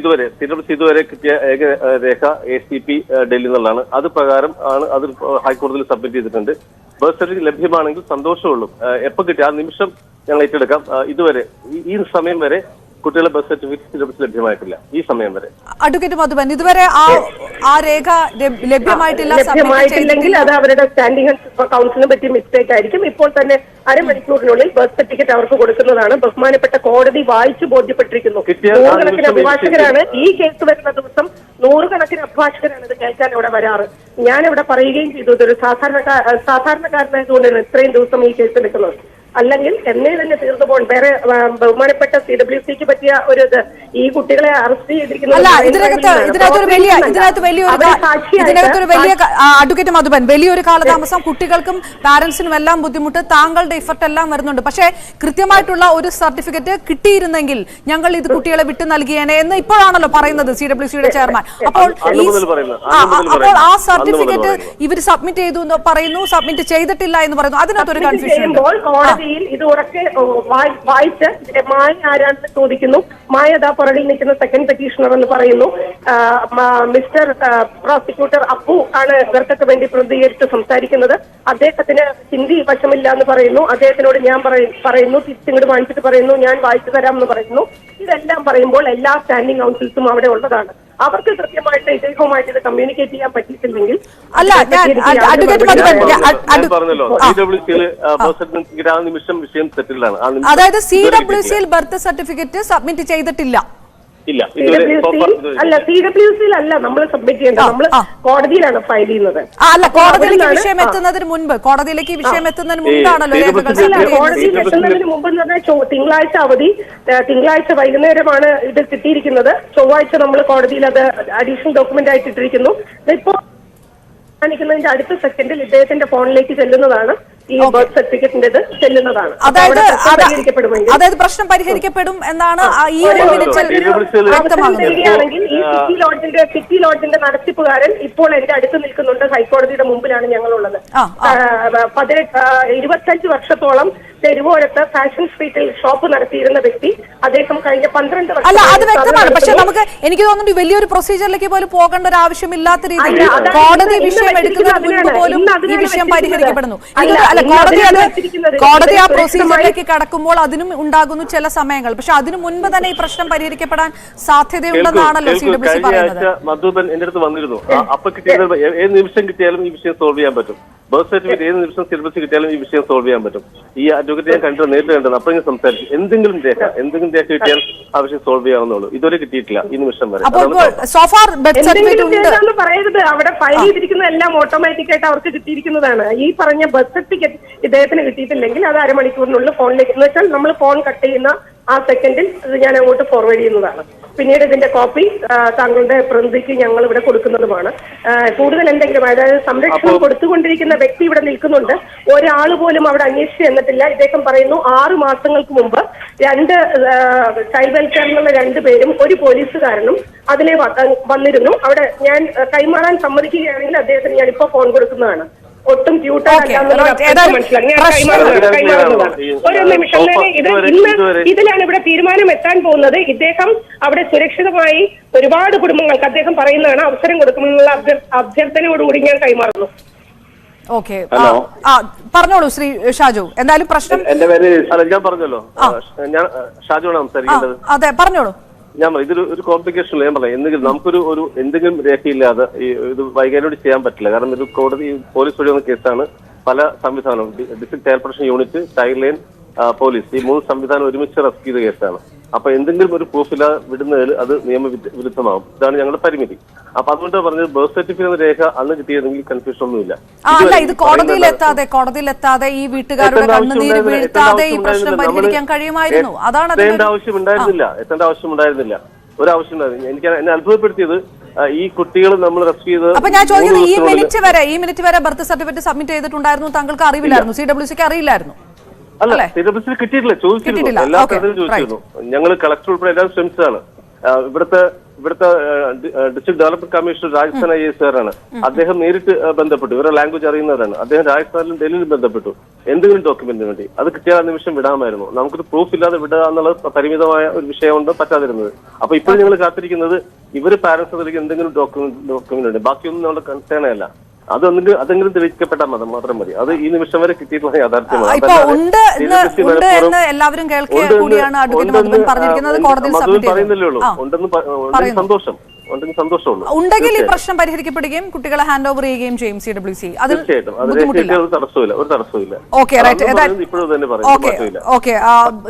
ഇതുവരെ കിട്ടിയ ഏക രേഖ ACP ഡൽഹി എന്നുള്ളതാണ്. അത് പ്രകാരം ആണ് അത് ഹൈക്കോടതിയിൽ സബ്മിറ്റ് ചെയ്തിട്ടുണ്ട്. ബർത്ത് സർട്ടിഫിക്കറ്റ് ലഭ്യമാണെങ്കിൽ സന്തോഷമുള്ളൂ. എപ്പോൾ കിട്ടി ആ നിമിഷം ഞങ്ങൾ ഏറ്റെടുക്കാം. ഇതുവരെ ഈ സമയം വരെ കുട്ടികളെ ബർത്ത് സർട്ടിഫിക്കറ്റ് ലഭ്യമായിട്ടില്ല. ഈ സമയം വരെ അഡ്വക്കേറ്റ് മധുബൻ ഇതുവരെ ആ രേഖ ലഭ്യമായിട്ടില്ലെങ്കിൽ അത് അവരുടെ സ്റ്റാൻഡിംഗ് കൗൺസിലിനെ പറ്റി മിസ്റ്റേക്ക് ആയിരിക്കും. ഇപ്പോൾ തന്നെ അരമണിക്കൂറിനുള്ളിൽ ബർത്ത് സർട്ടിഫിക്കറ്റ് അവർക്ക് കൊടുക്കുന്നതാണ്. ബഹുമാനപ്പെട്ട കോടതി വായിച്ചു ബോധ്യപ്പെട്ടിരിക്കുന്നു. നൂറുകണക്കിന് അഭിഭാഷകരാണ് ഈ കേസ് വരുന്ന ദിവസം, നൂറുകണക്കിന് അഭിഭാഷകരാണ് ഇത് കേൾക്കാൻ ഇവിടെ വരാറ്. ഞാനിവിടെ പറയുകയും ചെയ്തു, ഇതൊരു സാധാരണക്കാരനായതുകൊണ്ടാണ് ഇത്രയും ദിവസം ഈ കേസ് എടുക്കുന്നത്. അല്ലെങ്കിൽ എന്നേ തന്നെ തീർന്നു പോകണം. വേറെ ബഹുമാനപ്പെട്ട CWCക്ക് പറ്റിയ ഒരു ഇത് ഈ കുട്ടികളെ അറസ്റ്റ് ചെയ്തിരിക്കുന്നത് അഡ്വക്കേറ്റ് മധുബൻ വലിയൊരു കാലതാമസം, കുട്ടികൾക്കും പാരന്റ്സിനും എല്ലാം ബുദ്ധിമുട്ട്, താങ്കളുടെ ഇഫർട്ട് എല്ലാം വരുന്നുണ്ട്. പക്ഷേ കൃത്യമായിട്ടുള്ള ഒരു സർട്ടിഫിക്കറ്റ് കിട്ടിയിരുന്നെങ്കിൽ ഞങ്ങൾ ഇത് കുട്ടികളെ വിട്ടു നൽകിയേനെ എന്ന് ഇപ്പോഴാണല്ലോ പറയുന്നത് CWCയുടെ ചെയർമാൻ. അപ്പോൾ ആ സർട്ടിഫിക്കറ്റ് ഇവർ സബ്മിറ്റ് ചെയ്തു എന്ന് പറയുന്നു, സബ്മിറ്റ് ചെയ്തിട്ടില്ല എന്ന് പറയുന്നു. അതിനകത്തൊരു കൺഫ്യൂഷൻ ഉണ്ട്. ഇത് ഉറക്കെ വായിച്ച് മായ ആരാണെന്ന് ചോദിക്കുന്നു. മായ ദാ പുറകിൽ നിൽക്കുന്ന സെക്കൻഡ് പെറ്റീഷണർ എന്ന് പറയുന്നു. മിസ്റ്റർ പ്രോസിക്യൂട്ടർ അപ്പു ആണ് ഇവർക്കൊക്കെ വേണ്ടി പ്രതികരിച്ച് സംസാരിക്കുന്നത്. അദ്ദേഹത്തിന് ഹിന്ദി വശമില്ല എന്ന് പറയുന്നു. അദ്ദേഹത്തിനോട് ഞാൻ പറയുന്നു, തിരിച്ചിങ്ങോട്ട് വാങ്ങിച്ചിട്ട് പറയുന്നു ഞാൻ വായിച്ചു തരാം എന്ന് പറയുന്നു. ഇതെല്ലാം പറയുമ്പോൾ എല്ലാ സ്റ്റാൻഡിംഗ് കൗൺസിൽസും അവിടെ ഉള്ളതാണ്. അവർക്ക് കൃത്യമായിട്ട് ഇദ്ദേഹവുമായിട്ട് ഇത് കമ്മ്യൂണിക്കേറ്റ് ചെയ്യാൻ പറ്റിയിട്ടില്ലെങ്കിൽ അതായത് CWCയിൽ ബർത്ത് സർട്ടിഫിക്കറ്റ് സബ്മിറ്റ് ചെയ്തിട്ടില്ല. അല്ല, CWCയിൽ അല്ല നമ്മൾ സബ്മിറ്റ് ചെയ്യേണ്ടത്, നമ്മൾ കോടതിയിലാണ് ഫയൽ ചെയ്യുന്നത്. അല്ല, കോടതിയിലേക്ക് വിഷയം എത്തുന്നതിന് മുൻപ്, കോടതിയിലേക്ക് വിഷയം എത്തുന്നതിന് മുമ്പാണല്ലോ കോടതിയിൽ എത്തുന്നതിന് മുമ്പ് എന്ന് പറഞ്ഞാൽ തിങ്കളാഴ്ച അവധി, തിങ്കളാഴ്ച വൈകുന്നേരമാണ് ഇത് കിട്ടിയിരിക്കുന്നത്. ചൊവ്വാഴ്ച നമ്മൾ കോടതിയിൽ അത് അഡീഷണൽ ഡോക്യുമെന്റ് ആയിട്ട് ഇട്ടിരിക്കുന്നു. ഇപ്പോ കാണിക്കുന്നതിന്റെ അടുത്ത സെക്കൻഡിൽ ഇദ്ദേഹത്തിന്റെ ഫോണിലേക്ക് ചെല്ലുന്നതാണ് ഈ ബർത്ത് സർട്ടിഫിക്കറ്റിന്റെ ചെല്ലുന്നതാണ്. അതായത് പ്രശ്നം പരിഹരിക്കപ്പെടും എന്നാണ് ഈ ഒരു വ്യക്തമാകുകയാണെങ്കിൽ ഈ സിറ്റി ലോഡ്ജിന്റെ നടത്തിപ്പുകാരൻ ഇപ്പോൾ എന്റെ അടുത്ത് നിൽക്കുന്നുണ്ട്. ഹൈക്കോടതിയുടെ മുമ്പിലാണ് ഞങ്ങളുള്ളത്. 25 വർഷത്തോളം തെരുവോരത്ത് ഫാഷൻ സ്ട്രീറ്റിൽ ഷോപ്പ് നടത്തിയിരുന്ന വ്യക്തി. അദ്ദേഹം കഴിഞ്ഞ 12 വർഷം. അല്ല, അത് വ്യക്തമാണ്. പക്ഷെ നമുക്ക് എനിക്ക് തോന്നുന്നു വലിയൊരു പ്രൊസീജിയറിലേക്ക് പോലും പോകേണ്ട ഒരു ആവശ്യമില്ലാത്ത രീതിയിൽ കോടതി വിഷയം എടുക്കുന്നതിന് മുൻപ് പോലും ഈ വിഷയം പരിഹരിക്കപ്പെടുന്നു. കോടതി ആ പ്രൊസീജിയറിലേക്ക് കടക്കുമ്പോൾ അതിനും ഉണ്ടാകുന്നു ചില സമയങ്ങൾ. പക്ഷെ അതിനു മുൻപ് തന്നെ ഈ പ്രശ്നം പരിഹരിക്കപ്പെടാൻ സാധ്യതയുണ്ടെന്നാണല്ലോ CWC പറയുന്നത്. മധുബൻ എന്റെ അടുത്ത് വന്നിരുന്നു. അപ്പൊ കിട്ടിയത് ഏത് നിമിഷം കിട്ടിയാലും ഈ വിഷയം സോൾവ് ചെയ്യാൻ പറ്റും. ബർത്ത് സർട്ടിഫിക്കറ്റ് ഏത് നിമിഷം CWC കിട്ടിയാലും ഈ വിഷയം സോൾവ് ചെയ്യാൻ പറ്റും. ഈ അഡ്വക്കേറ്റ് ഞാൻ കണ്ടത് നേരിട്ട് കണ്ടത്. അപ്പൊ ഞാൻ സംസാരിച്ചു, എന്തെങ്കിലും രേഖ കിട്ടിയാൽ ആ വിഷയം സോൾവ് ചെയ്യാവുന്നുള്ളൂ. ഇതുവരെ കിട്ടിയിട്ടില്ല ഈ നിമിഷം വരെ. പറയരുത്, അവിടെ ഫയൽ ചെയ്തിരിക്കുന്ന എല്ലാം ഓട്ടോമാറ്റിക് ആയിട്ട് അവർക്ക് കിട്ടിയിരിക്കുന്നതാണ്. ഈ പറഞ്ഞ ബർത്ത് സർട്ടിഫിക്കറ്റ് ഇദ്ദേഹത്തിന് കിട്ടിയിട്ടില്ലെങ്കിൽ അത് അരമണിക്കൂറിനുള്ളിൽ ഫോണിലേക്ക്, എന്ന് വെച്ചാൽ നമ്മൾ ഫോൺ കട്ട് ചെയ്യുന്ന ആ സെക്കൻഡിൽ ഇത് ഞാൻ അങ്ങോട്ട് ഫോർവേഡ് ചെയ്യുന്നതാണ്. പിന്നീട് ഇതിന്റെ കോപ്പി താങ്കളുടെ പ്രതിനിധിക്ക് ഞങ്ങൾ ഇവിടെ കൊടുക്കുന്നതുമാണ്. കൂടുതൽ എന്തെങ്കിലും, അതായത് സംരക്ഷണം കൊടുത്തുകൊണ്ടിരിക്കുന്ന വ്യക്തി ഇവിടെ നിൽക്കുന്നുണ്ട്. ഒരാൾ പോലും അവിടെ അന്വേഷിച്ച് എന്നിട്ടില്ല. ഇദ്ദേഹം പറയുന്നു 6 മാസങ്ങൾക്ക് മുമ്പ് 2 ചൈൽഡ് വെൽഫെയറിലുള്ള 2 പേരും ഒരു പോലീസുകാരനും അതിലെ വന്നിരുന്നു. അവിടെ ഞാൻ കൈമാറാൻ സമ്മതിക്കുകയാണെങ്കിൽ അദ്ദേഹത്തിന് ഞാനിപ്പോ ഫോൺ കൊടുക്കുന്നതാണ്. ഒട്ടും ഒരു നിമിഷം ഇതിലാണ് ഇവിടെ തീരുമാനം എത്താൻ പോകുന്നത്. ഇദ്ദേഹം അവിടെ സുരക്ഷിതമായി ഒരുപാട് കുടുംബങ്ങൾക്ക് അദ്ദേഹം പറയുന്നതാണ് അവസരം കൊടുക്കുമെന്നുള്ള അഭ്യർത്ഥനയോടുകൂടി ഞാൻ കൈമാറുന്നു. ഓക്കെ, പറഞ്ഞോളൂ ശ്രീ ഷാജു. എന്തായാലും പ്രശ്നം എന്റെ പേര് ഞാൻ പറഞ്ഞല്ലോ, ഞാൻ ഷാജുവാണ് സംസാരിക്കേണ്ടത്. അതെ, പറഞ്ഞോളൂ. ഞാൻ ഇതൊരു കോംപ്ലിക്കേഷൻ ഞാൻ പറയാം. എന്തെങ്കിലും എന്തെങ്കിലും രേഖയില്ലാതെ ഇത് വൈകാരിയോട് ചെയ്യാൻ പറ്റില്ല. കാരണം ഇത് കോടതി പോലീസ് വഴി വന്ന കേസാണ്. പല സംവിധാനവും district child unit, child line, police, ഈ 3 സംവിധാനം ഒരുമിച്ച് റെസ്ക്യൂ ചെയ്ത കേസാണ്. അപ്പൊ എന്തെങ്കിലും ഒരു പ്രൂഫില്ലാതെ വിടുന്നതിൽ അത് നിയമവിരുദ്ധമാകും. ഇതാണ് ഞങ്ങളുടെ പരിമിതി. അപ്പൊ അതുകൊണ്ട് പറഞ്ഞത് ബർത്ത് സർട്ടിഫിക്കറ്റ് രേഖ അന്ന് കിട്ടിയതെങ്കിൽ കൺഫ്യൂഷൻ ഒന്നുമില്ല. ഇത് കോടതിയിലെത്താതെ ഈ വീട്ടുകാരുടെ കണ്ണുനീര് വീഴ്ത്താതെ ഈ പ്രശ്നം പരിഹരിക്കാൻ കഴിയുമായിരുന്നു. അതാണ് എത്തേണ്ട ആവശ്യമുണ്ടായിരുന്നില്ല. ഒരാവശ്യം ഉണ്ടായിരുന്നു. എന്നെ അത്ഭുതപ്പെടുത്തിയത് ഈ കുട്ടികൾ നമ്മൾ റെസ്ക്യൂ ചെയ്ത്. അപ്പൊ ഞാൻ ചോദിക്കുന്നത് ഈ മിനിറ്റ് വരെ ബർത്ത് സർട്ടിഫിക്കറ്റ് സബ്മിറ്റ് ചെയ്തിട്ടുണ്ടായിരുന്നു, താങ്കൾക്ക് അറിവില്ലായിരുന്നു, CWCക്ക് അറിയില്ലായിരുന്നു? അല്ല, CWC കിട്ടിയിട്ടില്ല, ചോദിച്ചിരുന്നു, എല്ലാ കാര്യത്തിലും ചോദിച്ചിരുന്നു. ഞങ്ങൾ കളക്ടർ ഉൾപ്പെടെ എല്ലാം ശ്രമിച്ചതാണ്. ഇവിടുത്തെ district development commissioner Rajasthan IAS സാറാണ്. അദ്ദേഹം നേരിട്ട് ബന്ധപ്പെട്ടു. ഇവരുടെ ലാംഗ്വേജ് അറിയുന്നവരാണ്. അദ്ദേഹം രാജസ്ഥാനിലും ഡൽഹിയിലും ബന്ധപ്പെട്ടു എന്തെങ്കിലും ഡോക്യുമെന്റിന് വേണ്ടി. അത് കിട്ടിയാൽ ആ നിമിഷം വിടാമായിരുന്നു. നമുക്കൊരു പ്രൂഫ് ഇല്ലാതെ വിടുക എന്നുള്ളത് പരിമിതമായ ഒരു വിഷയമുണ്ട്, പറ്റാതിരുന്നത്. അപ്പൊ ഇപ്പോൾ ഞങ്ങൾ കാത്തിരിക്കുന്നത് ഇവര് പാരന്റ്സ് എന്തെങ്കിലും ഡോക്യുമെന്റ് ഉണ്ട്. ബാക്കിയൊന്നും നമ്മുടെ കൺസേൺ അല്ല. അതെങ്കിലും തെളിയിക്കപ്പെട്ടാൽ മാത്രം മതി. അത് ഈ നിമിഷം വരെ കിട്ടിയിട്ടുള്ള യാഥാർത്ഥ്യമാണ്. പറയുന്നില്ലേ ഉള്ളൂ. ഉണ്ടെന്ന് സന്തോഷം സന്തോഷമുള്ളൂ. ഉണ്ടെങ്കിൽ ഈ പ്രശ്നം പരിഹരിക്കപ്പെടുകയും കുട്ടികളെ ഹാൻഡ് ഓവർ ചെയ്യുകയും ചെയ്യും CWC. തീർച്ചയായിട്ടും ഒരു തടസ്സമില്ല.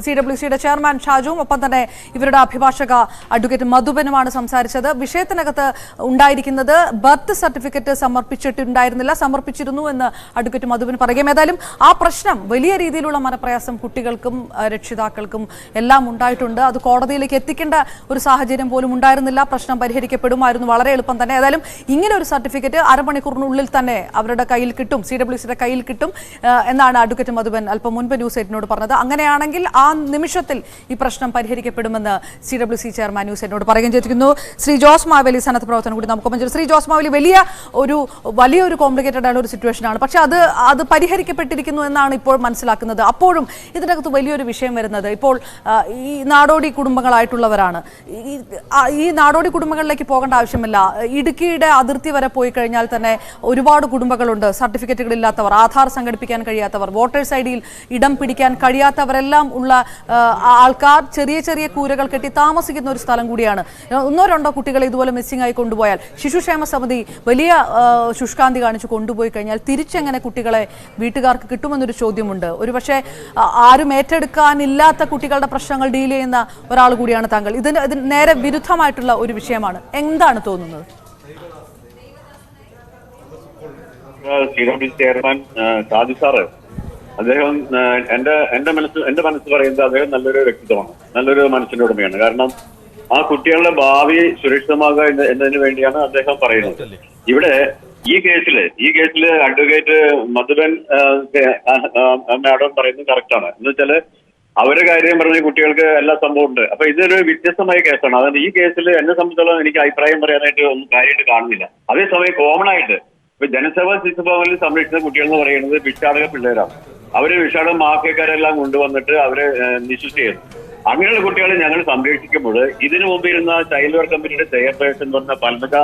CWCയുടെ ചെയർമാൻ ഷാജുവും ഒപ്പം തന്നെ ഇവരുടെ അഭിഭാഷക അഡ്വക്കേറ്റ് മധുബനുമാണ് സംസാരിച്ചത്. വിഷയത്തിനകത്ത് ഉണ്ടായിരിക്കുന്നത് ബർത്ത് സർട്ടിഫിക്കറ്റ് സമർപ്പിച്ചിരുന്നു എന്ന് അഡ്വക്കേറ്റ് മധുബൻ പറയുകയും ഏതായാലും ആ പ്രശ്നം വലിയ രീതിയിലുള്ള മനപ്രയാസം കുട്ടികൾക്കും രക്ഷിതാക്കൾക്കും എല്ലാം ഉണ്ടായിട്ടുണ്ട്. അത് കോടതിയിലേക്ക് എത്തിക്കേണ്ട ഒരു സാഹചര്യം പോലും ഉണ്ടായിരുന്നില്ല. പ്രശ്നം പരിഹരിക്കപ്പെടുമായിരുന്നു വളരെ എളുപ്പം തന്നെ. ഏതായാലും ഇങ്ങനെ ഒരു സർട്ടിഫിക്കറ്റ് അരമണിക്കൂറിനുള്ളിൽ തന്നെ അവരുടെ കയ്യിൽ കിട്ടും, CWCയുടെ കയ്യിൽ കിട്ടും എന്നാണ് അഡ്വക്കേറ്റ് മധുബൻ അല്പം മുൻപ് ന്യൂസ് 8നോട് പറഞ്ഞത്. അങ്ങനെയാണെങ്കിൽ ആ നിമിഷത്തിൽ ഈ പ്രശ്നം പരിഹരിക്കപ്പെടുമെന്ന് CWC ചെയർമാൻ ന്യൂസ് 8നോട് പറയുകയും ചെയ്തിരിക്കുന്നു. ശ്രീ ജോസ് മാവേലി സന്നദ്ധ പ്രവർത്തനം കൂടി നമുക്കൊപ്പം ചെയ്തു. ശ്രീ ജോസ് മാവേലി, വലിയൊരു കോംപ്ലിക്കേറ്റഡ് ആയ ഒരു സിറ്റുവേഷൻ ആണ്. പക്ഷെ അത് പരിഹരിക്കപ്പെട്ടിരിക്കുന്നു എന്നാണ് ഇപ്പോൾ മനസ്സിലാക്കുന്നത്. അപ്പോഴും ഇതിനകത്ത് വലിയൊരു വിഷയം വരുന്നത് ഇപ്പോൾ ഈ നാടോടി കുടുംബങ്ങളായിട്ടുള്ളവരാണ്. ഈ നാടോടി കുടുംബങ്ങളിലേക്ക് പോകേണ്ട ആവശ്യമില്ല. ഇടുക്കിയുടെ അതിർത്തി വരെ പോയി കഴിഞ്ഞാൽ തന്നെ ഒരുപാട് കുടുംബങ്ങളുണ്ട്. സർട്ടിഫിക്കറ്റുകൾ ഇല്ലാത്തവർ, ആധാർ സംഘടിപ്പിക്കാൻ കഴിയാത്തവർ, വോട്ടേഴ്സ് ഐഡിയിൽ ഇടം പിടിക്കാൻ കഴിയാത്തവരെല്ലാം ഉള്ള ആൾക്കാർ ചെറിയ ചെറിയ കൂരകൾ കെട്ടി താമസിക്കുന്ന ഒരു സ്ഥലം കൂടിയാണ്. 1-2 കുട്ടികളെ ഇതുപോലെ മിസ്സിംഗ് ആയി കൊണ്ടുപോയാൽ ശിശുക്ഷേമ സമിതി വലിയ ശുഷ്കാന്തി കാണിച്ച് കൊണ്ടുപോയി കഴിഞ്ഞാൽ തിരിച്ചെങ്ങനെ കുട്ടികളെ വീട്ടുകാർക്ക് കിട്ടുമെന്നൊരു ചോദ്യമുണ്ട്. ഒരുപക്ഷെ ആരും ഏറ്റെടുക്കാനില്ലാത്ത കുട്ടികളുടെ പ്രശ്നങ്ങൾ ഡീൽ ചെയ്യുന്ന ഒരാൾ കൂടിയാണ് താങ്കൾ. ഇതിന് നേരെ വിരുദ്ധമായിട്ടുള്ള ഒരു വിഷയമാണ്. എന്താണ് തോന്നുന്നത്? ചെയർമാൻ ഷാജി സാറ്, അദ്ദേഹം എന്റെ മനസ്സ് പറയുന്നത് അദ്ദേഹം നല്ലൊരു വ്യക്തിത്വമാണ്, നല്ലൊരു മനസ്സിന്റെ ഉടമയാണ്. കാരണം ആ കുട്ടികളുടെ ഭാവി സുരക്ഷിതമാകുക എന്നതിന് വേണ്ടിയാണ് അദ്ദേഹം പറയുന്നത്. ഇവിടെ ഈ കേസില് അഡ്വക്കേറ്റ് മധുബൻ മാഡം പറയുന്നത് കറക്റ്റാണ്. എന്ന് വെച്ചാല് അവരുടെ കാര്യം പറഞ്ഞ കുട്ടികൾക്ക് എല്ലാ സംഭവം ഉണ്ട്. അപ്പൊ ഇതൊരു വ്യത്യസ്തമായ കേസാണ്. അതുകൊണ്ട് ഈ കേസിൽ എന്നെ സംബന്ധിച്ചോളം എനിക്ക് അഭിപ്രായം പറയാനായിട്ട് ഒന്നും കാര്യമായിട്ട് കാണുന്നില്ല. അതേസമയം കോമൺ ആയിട്ട് ഇപ്പൊ ജനസേവ ശിശുഭവനിൽ സംരക്ഷിച്ച കുട്ടികൾ എന്ന് പറയുന്നത് ഭിക്ഷാടക പിള്ളേരാണ്. അവര് ഭിക്ഷാടക മാഫിയക്കാരെല്ലാം കൊണ്ടുവന്നിട്ട് അവരെ നിശ്ചിച്ച് ചെയ്യുന്നു. അങ്ങനെയുള്ള കുട്ടികളെ ഞങ്ങൾ സംരക്ഷിക്കുമ്പോൾ ഇതിനു മുമ്പ് ഇരുന്ന ചൈൽഡ് വെൽഫെയർ കമ്മിറ്റിയുടെ ചെയർപേഴ്സൺ എന്ന് പറഞ്ഞ പൽമക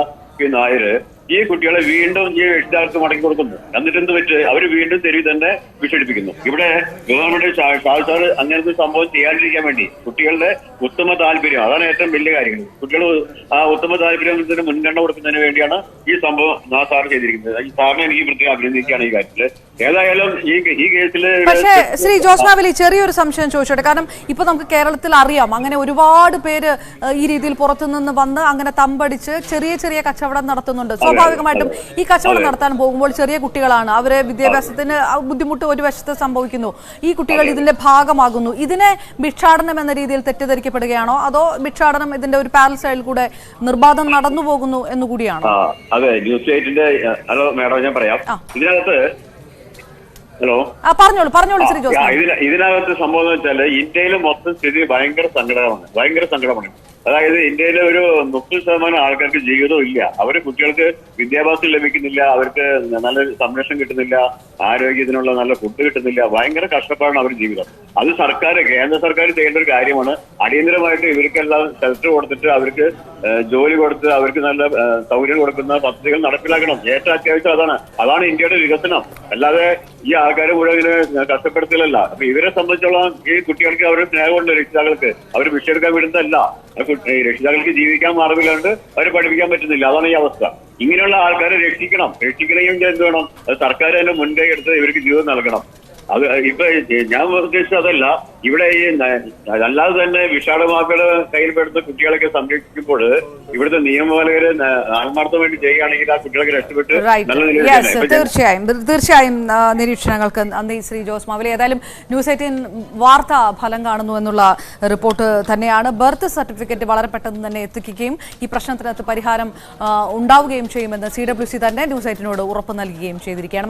നായര് ഈ കുട്ടികളെ വീണ്ടും ഈ രക്ഷിതാക്കൾക്ക് മടങ്ങി കൊടുക്കുന്നു. എന്നിട്ട് എന്ത് വെച്ച് അവർ വീണ്ടും തെരുവിൽ തന്നെ വിഷടിപ്പിക്കുന്നു. ഇവിടെ ഗവൺമെന്റ് ഷാജ് അങ്ങനത്തെ സംഭവം ചെയ്യാതിരിക്കാൻ വേണ്ടി കുട്ടികളുടെ ഉത്തമ താല്പര്യം, അതാണ് ഏറ്റവും വലിയ കാര്യങ്ങൾ. കുട്ടികൾ ആ ഉത്തമ താല്പര്യത്തിന് മുൻഗണന കൊടുക്കുന്നതിന് വേണ്ടിയാണ് ഈ സംഭവം സാർ ചെയ്തിരിക്കുന്നത്. ഈ സാറിനെ എനിക്ക് പ്രത്യേകം അഭിനന്ദിക്കുകയാണ് ഈ കാര്യത്തില്. ഏതായാലും ഈ കേസില് പക്ഷേ ശ്രീ ജോസ് മാവേലി, ചെറിയൊരു സംശയം ചോദിച്ചോട്ടെ. കാരണം ഇപ്പൊ നമുക്ക് കേരളത്തിൽ അറിയാം, അങ്ങനെ ഒരുപാട് പേര് ഈ രീതിയിൽ പുറത്തുനിന്ന് വന്ന് അങ്ങനെ തമ്പടിച്ച് ചെറിയ ചെറിയ കച്ചവടം നടത്തുന്നുണ്ട്. സ്വാഭാവികമായിട്ടും ഈ കച്ചവടം നടത്താൻ പോകുമ്പോൾ ചെറിയ കുട്ടികളാണ്, അവരെ വിദ്യാഭ്യാസത്തിന് ബുദ്ധിമുട്ട് ഒരു വശത്ത് സംഭവിക്കുന്നു. ഈ കുട്ടികൾ ഇതിന്റെ ഭാഗമാകുന്നു. ഇതിനെ ഭിക്ഷാടനം എന്ന രീതിയിൽ തെറ്റിദ്ധരിക്കപ്പെടുകയാണോ, അതോ ഭിക്ഷാടനം ഇതിന്റെ ഒരു പാരൽ കൂടെ നിർബാധം നടന്നു പോകുന്നു എന്നുകൂടിയാണോ? അതെ, ന്യൂസ് 8ന്റെ ഹലോ മാഡം, ഞാൻ പറയാം. ഇതിനകത്ത് ഹലോ പറഞ്ഞോളൂ ശ്രീ ജോസ്. ഇതിനകത്ത് സംഭവം എന്ന് വെച്ചാല് ഇന്ത്യയിലെ മൊത്തം സ്ഥിതി ഭയങ്കര സങ്കടമാണ്. അതായത് ഇന്ത്യയിലെ ഒരു 30% ആൾക്കാർക്ക് ജീവിതവും ഇല്ല. അവര് കുട്ടികൾക്ക് വിദ്യാഭ്യാസം ലഭിക്കുന്നില്ല, അവർക്ക് നല്ല സംരക്ഷണം കിട്ടുന്നില്ല, ആരോഗ്യത്തിനുള്ള നല്ല ഫുഡ് കിട്ടുന്നില്ല. ഭയങ്കര കഷ്ടപ്പാടാണ് അവർ ജീവിതം. അത് കേന്ദ്ര സർക്കാർ ചെയ്യേണ്ട ഒരു കാര്യമാണ്. അടിയന്തരമായിട്ട് ഇവർക്കെല്ലാം ഷെൽട്ടർ കൊടുത്തിട്ട് അവർക്ക് ജോലി കൊടുത്ത് അവർക്ക് നല്ല സൗകര്യം കൊടുക്കുന്ന പദ്ധതികൾ നടപ്പിലാക്കണം. ഏറ്റവും അത്യാവശ്യം അതാണ് ഇന്ത്യയുടെ വികസനം. അല്ലാതെ ഈ ആൾക്കാരെ മുഴുവൻ ഇങ്ങനെ കഷ്ടപ്പെടുത്തലല്ല. അപ്പൊ ഇവരെ സംബന്ധിച്ചോളം ഈ കുട്ടികൾക്ക് അവരുടെ സ്നേഹമുണ്ട്, രക്ഷിതാക്കൾക്ക് അവർ ഭിക്ഷയെടുക്കാൻ വിടുന്നതല്ല. രക്ഷിതാക്കൾക്ക് ജീവിക്കാൻ മാർഗമില്ലാണ്ട് അവരെ പഠിപ്പിക്കാൻ പറ്റുന്നില്ല. അതാണ് ഈ അവസ്ഥ. ഇങ്ങനെയുള്ള ആൾക്കാരെ രക്ഷിക്കണമെങ്കിൽ എന്ത് വേണം? സർക്കാർ തന്നെ മുൻകൈ എടുത്ത് ഇവർക്ക് ജീവിതം നൽകണം. അത് ഇപ്പൊ ഞാൻ ഉദ്ദേശിച്ചത് അതല്ല. ഇവിടെ ഈ അല്ലാതെ തന്നെ വിഷാദമാക്കള് കയ്യിൽപ്പെടുന്ന കുട്ടികളൊക്കെ സംരക്ഷിക്കുമ്പോൾ ഇവിടുത്തെ നിയമപാലകര് ആത്മാർത്ഥം വേണ്ടി ചെയ്യുകയാണെങ്കിൽ ആ കുട്ടികളൊക്കെ രക്ഷപ്പെട്ട് നല്ല നിലയിൽ തീർച്ചയായും നിരീക്ഷണങ്ങൾക്ക് നന്ദി ശ്രീ ജോസ് മാവേലി. ഏതായാലും ന്യൂസ് 18 വാർത്ത ഫലം കാണുന്നു എന്നുള്ള റിപ്പോർട്ട് തന്നെയാണ്. ബർത്ത് സർട്ടിഫിക്കറ്റ് വളരെ പെട്ടെന്ന് തന്നെ എത്തിക്കുകയും ഈ പ്രശ്നത്തിനകത്ത് പരിഹാരം ഉണ്ടാവുകയും ചെയ്യുമെന്ന് CWC തന്നെ ന്യൂസ് 18നോട് ഉറപ്പ് നൽകുകയും ചെയ്തിരിക്കുകയാണ്.